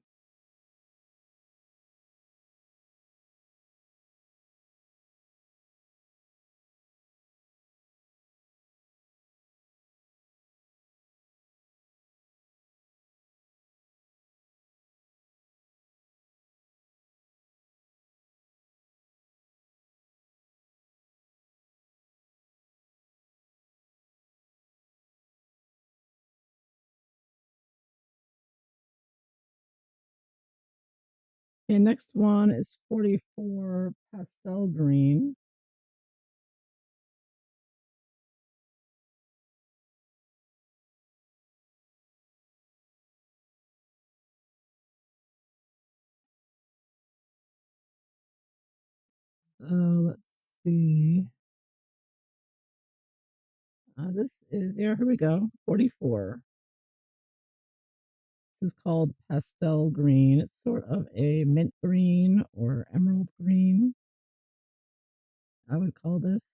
Okay, next one is 44 Pastel Green. Let's see. This is, yeah, here we go, 44. This is called Pastel Green. It's sort of a mint green or emerald green, I would call this.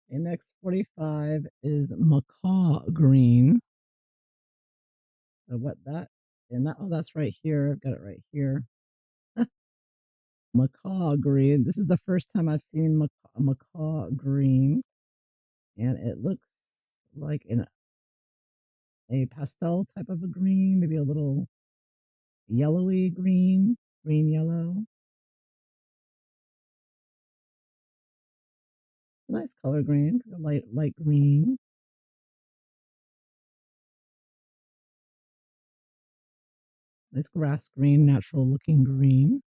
The next 45 is Macaw Green. So what that, and that, oh, that's right here. I've got it right here. Macaw Green. This is the first time I've seen macaw green, and it looks like a pastel type of a green, maybe a little yellowy green, green yellow. Nice color green, it's like a light green. Nice grass green, natural looking green.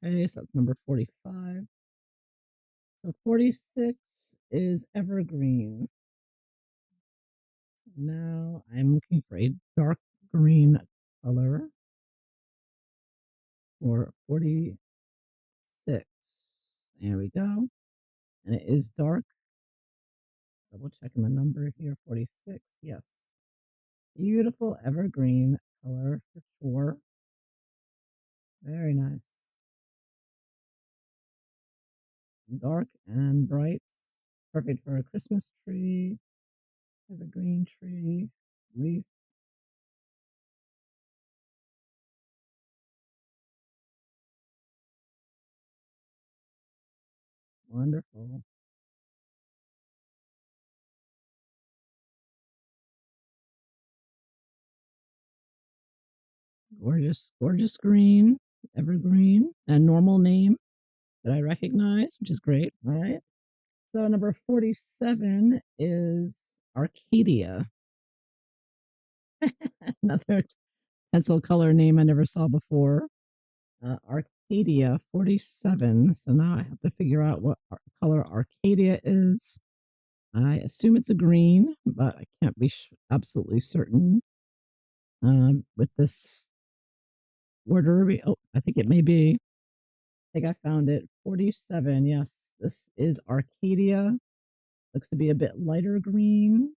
Okay, so that's number 45. So 46 is evergreen. Now I'm looking for a dark green color for 46. There we go. And it is dark. Double checking the number here, 46. Yes. Beautiful evergreen color for sure. Very nice. Dark and bright. Perfect for a Christmas tree, evergreen tree, wreath. Wonderful. Gorgeous, gorgeous green, evergreen, a normal name that I recognize, which is great. All right. So number 47 is Arcadia, another pencil color name I never saw before. Arcadia 47. So now I have to figure out what color Arcadia is. I assume it's a green, but I can't be absolutely certain with this order. Oh, I think it may be. I think I found it. 47. Yes, this is Arcadia. Looks to be a bit lighter green.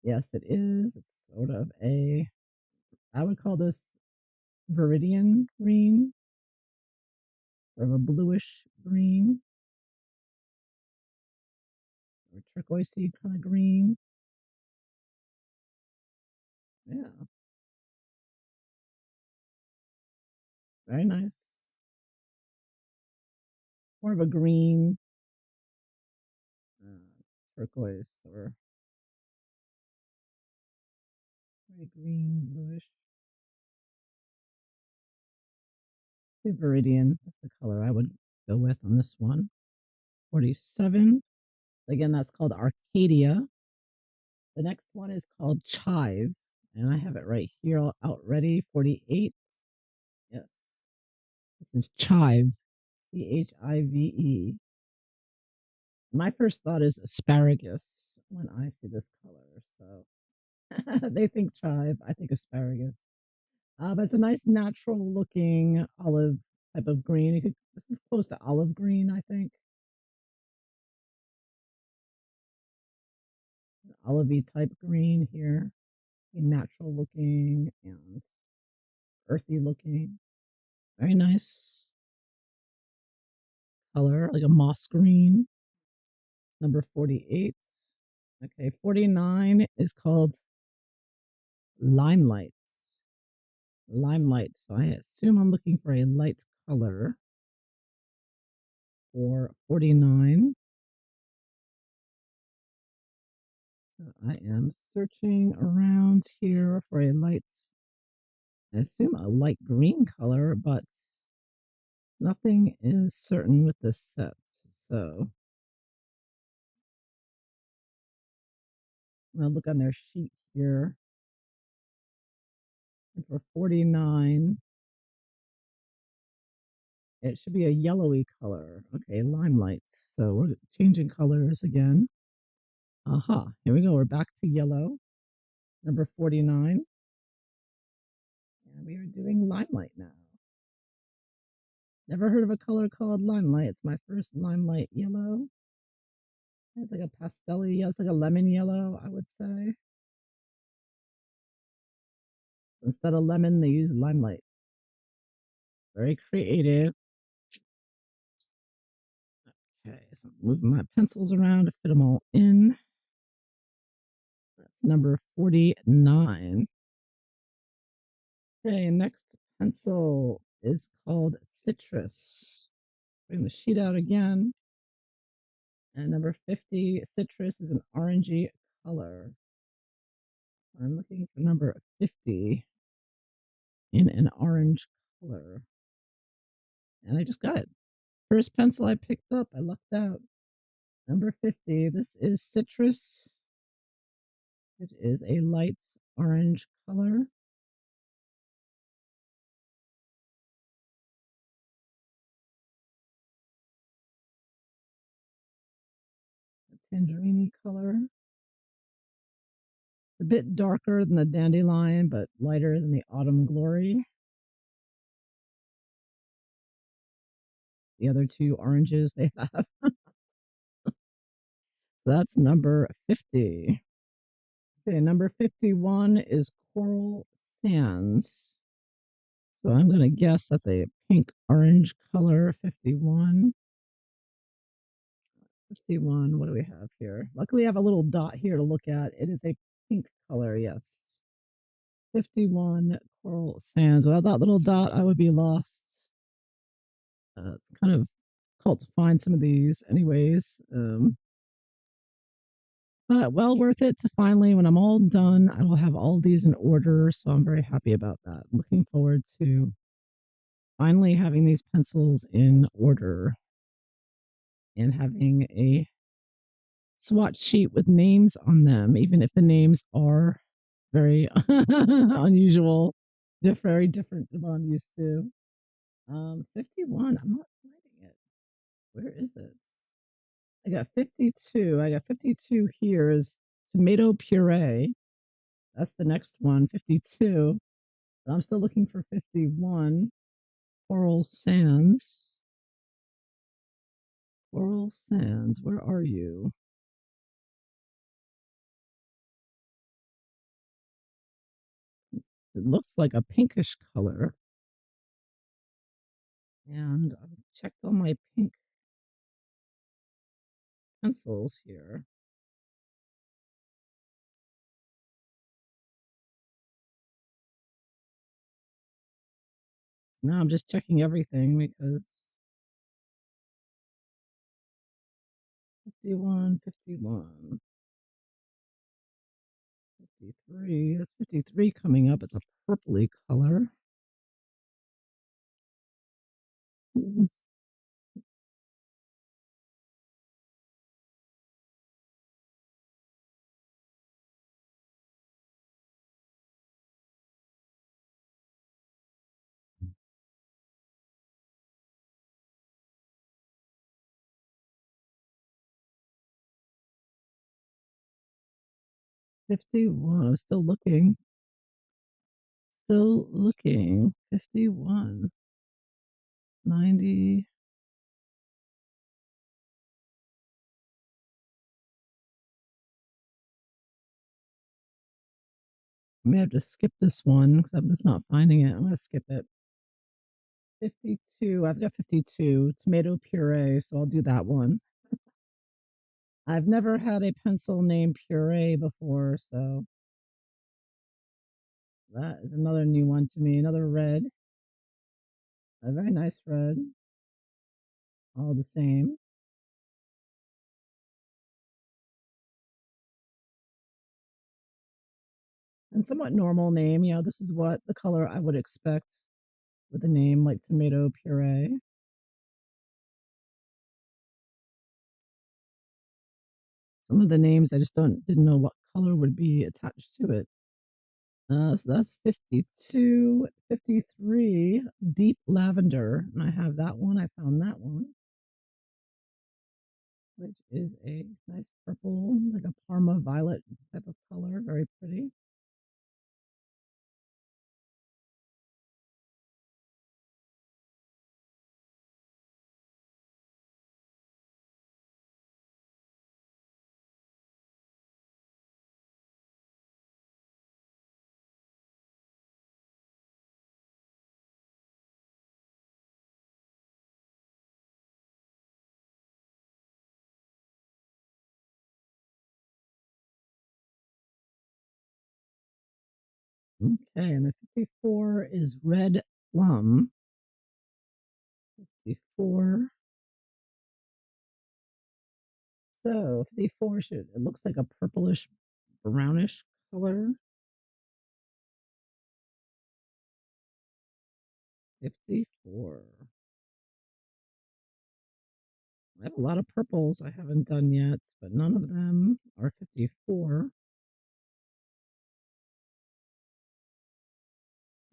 Yes, it is. It's sort of I would call this Viridian green, sort of a bluish green or turquoisey kind of green. Yeah, very nice. More of a green, turquoise or very green, bluish. Viridian is the color I would go with on this one. 47. Again, that's called Arcadia. The next one is called Chive, and I have it right here out ready. 48. Yes, this is Chive, Chive. My first thought is asparagus when I see this color. So they think chive, I think asparagus. But it's a nice natural looking olive type of green. This is close to olive green, I think. Olivey type green here. Natural looking and earthy looking. Very nice color, like a moss green. Number 48. Okay, 49 is called Limelight. Limelight. So I assume I'm looking for a light color for 49. So I am searching around here for a light, I assume a light green color, but nothing is certain with this set. So I'm gonna look on their sheet here. And for 49, it should be a yellowy color. Okay, limelights. So we're changing colors again. Aha, here we go. We're back to yellow. Number 49. And we are doing limelight now. Never heard of a color called limelight. It's my first limelight yellow. It's like a pastel yellow. It's like a lemon yellow, I would say. Instead of lemon, they use limelight. Very creative. Okay, so I'm moving my pencils around to fit them all in. That's number 49. Okay, next pencil is called Citrus. Bring the sheet out again. And number 50, Citrus is an orangey color. I'm looking for number 50 in an orange color. And I just got it. First pencil I picked up, I lucked out. Number 50, this is Citrus. It is a light orange color. tangerine color. A bit darker than the dandelion, but lighter than the autumn glory. The other two oranges they have. So that's number 50. Okay, number 51 is Coral Sands. So I'm going to guess that's a pink orange color. 51. 51. What do we have here? Luckily, I have a little dot here to look at. It is a pink color, yes. 51 Coral Sands. Without that little dot, I would be lost. It's kind of difficult to find some of these, anyways. But well worth it to finally, when I'm all done, I will have all of these in order. So I'm very happy about that. Looking forward to finally having these pencils in order and having a swatch sheet with names on them, even if the names are very unusual. They're very different than what I'm used to. 51. I'm not finding it. Where is it? I got 52. I got 52 here is tomato puree. That's the next one, 52. But I'm still looking for 51. Coral Sands. Coral Sands, where are you? It looks like a pinkish color. And I've checked all my pink pencils here. Now I'm just checking everything because 51, 51, 53. That's 53 coming up. It's a purpley color. Yes. 51. I'm still looking. Still looking. 51. 90. I may have to skip this one because I'm just not finding it. I'm going to skip it. 52. I've got 52. Tomato puree, so I'll do that one. I've never had a pencil named Puree before, so that is another new one to me. Another red, a very nice red, all the same. And somewhat normal name. You know, this is what the color I would expect with a name like Tomato Puree. Some of the names I just didn't know what color would be attached to it. So that's 52, 53, deep lavender. And I have that one. I found that one, which is a nice purple, like a Parma violet type of color. Very pretty. Okay, and the 54 is red plum. 54. So 54 should, it looks like a purplish brownish color. 54. I have a lot of purples I haven't done yet, but none of them are 54.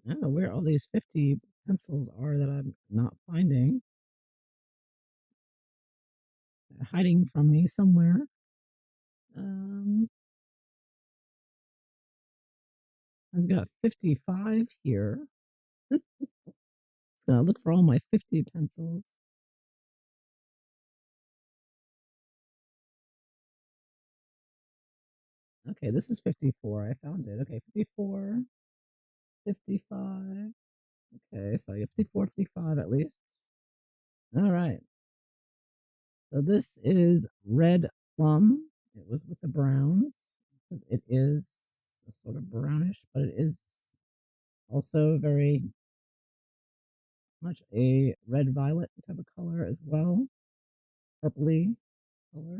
I don't know where all these 50 pencils are that I'm not finding. They're hiding from me somewhere. Um, I've got 55 here. It's gonna look for all my 50 pencils. Okay, this is 54. I found it. Okay, 54, 55. Okay, so you have 54, 55 at least. All right. So this is red plum. It was with the browns because it is a sort of brownish, but it is also very much a red violet type of color as well, purpley color.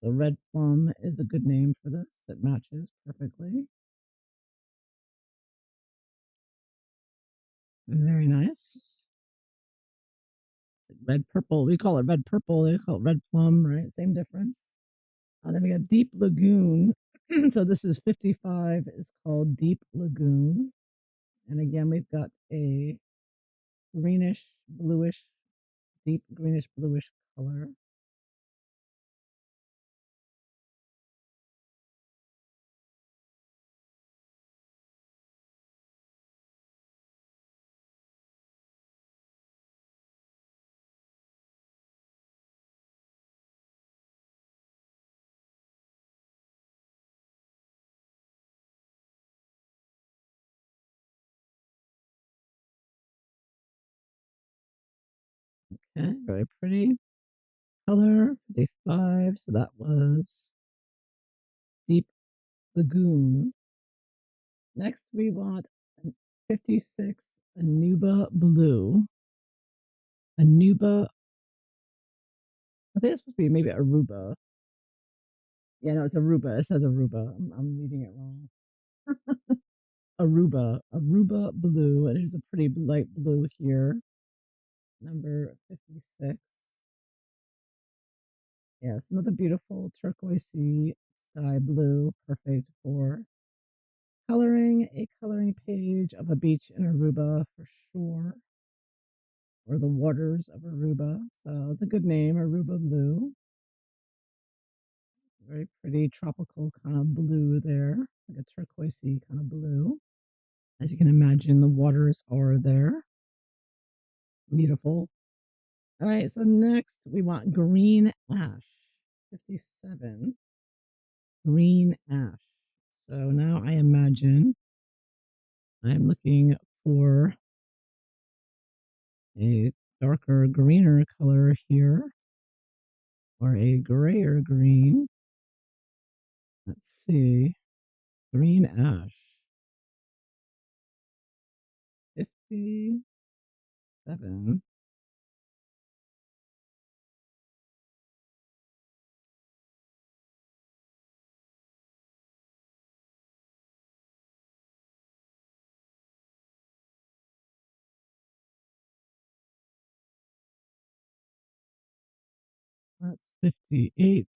So red plum is a good name for this. It matches perfectly. Very nice. Red purple. We call it red purple. They call it red plum, right? Same difference. Then we got Deep Lagoon. So this is 55 is called Deep Lagoon. And again, we've got a greenish, bluish, deep greenish, bluish color. Okay, very pretty color. 55. So that was Deep Lagoon. Next, we want 56 Anuba Blue. Anuba, I think it's supposed to be maybe Aruba. Yeah, no, it's Aruba. It says Aruba. I'm reading it wrong. Aruba, Aruba Blue. And it is a pretty light blue here. Number 56. Yes, another beautiful turquoisey sky blue. Perfect for coloring a coloring page of a beach in Aruba for sure. Or the waters of Aruba. So it's a good name, Aruba Blue. Very pretty tropical kind of blue there, like a turquoisey kind of blue. As you can imagine, the waters are there. Beautiful. All right, so next we want green ash. 57. Green ash. So now I imagine I'm looking for a darker, greener color here, or a grayer green. Let's see. Green ash. 57. That's 58.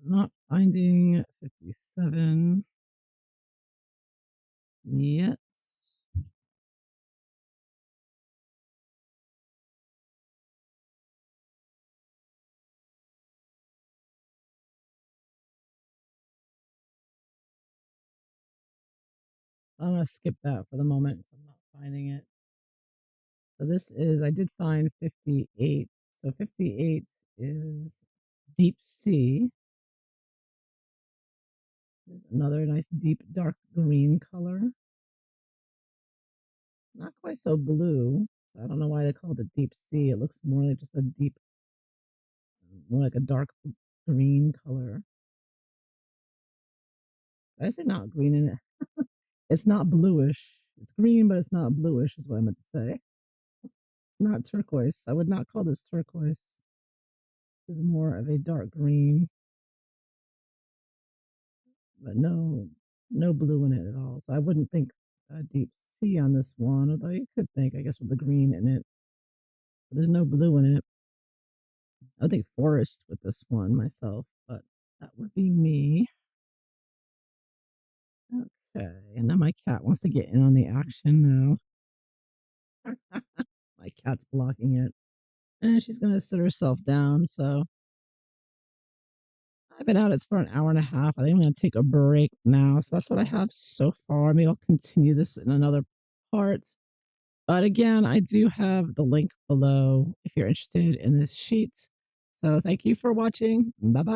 Not finding 57 yet. I'm going to skip that for the moment because I'm not finding it. So this is, I did find 58. So 58 is deep sea. There's another nice deep dark green color. Not quite so blue. I don't know why they call it a deep sea. It looks more like just a deep, more like a dark green color. I say not green in it. It's not bluish. It's green, but it's not bluish, is what I meant to say. Not turquoise. I would not call this turquoise. This is more of a dark green, but no blue in it at all. So I wouldn't think a deep sea on this one, although you could think, I guess, with the green in it, but there's no blue in it. I think forest with this one myself, but that would be me. Okay, and now my cat wants to get in on the action now. My cat's blocking it. And she's gonna sit herself down, so I've been at it for an hour and a half. I think I'm gonna take a break now. So that's what I have so far. Maybe I'll continue this in another part. But again, I do have the link below if you're interested in this sheet. So thank you for watching. Bye bye.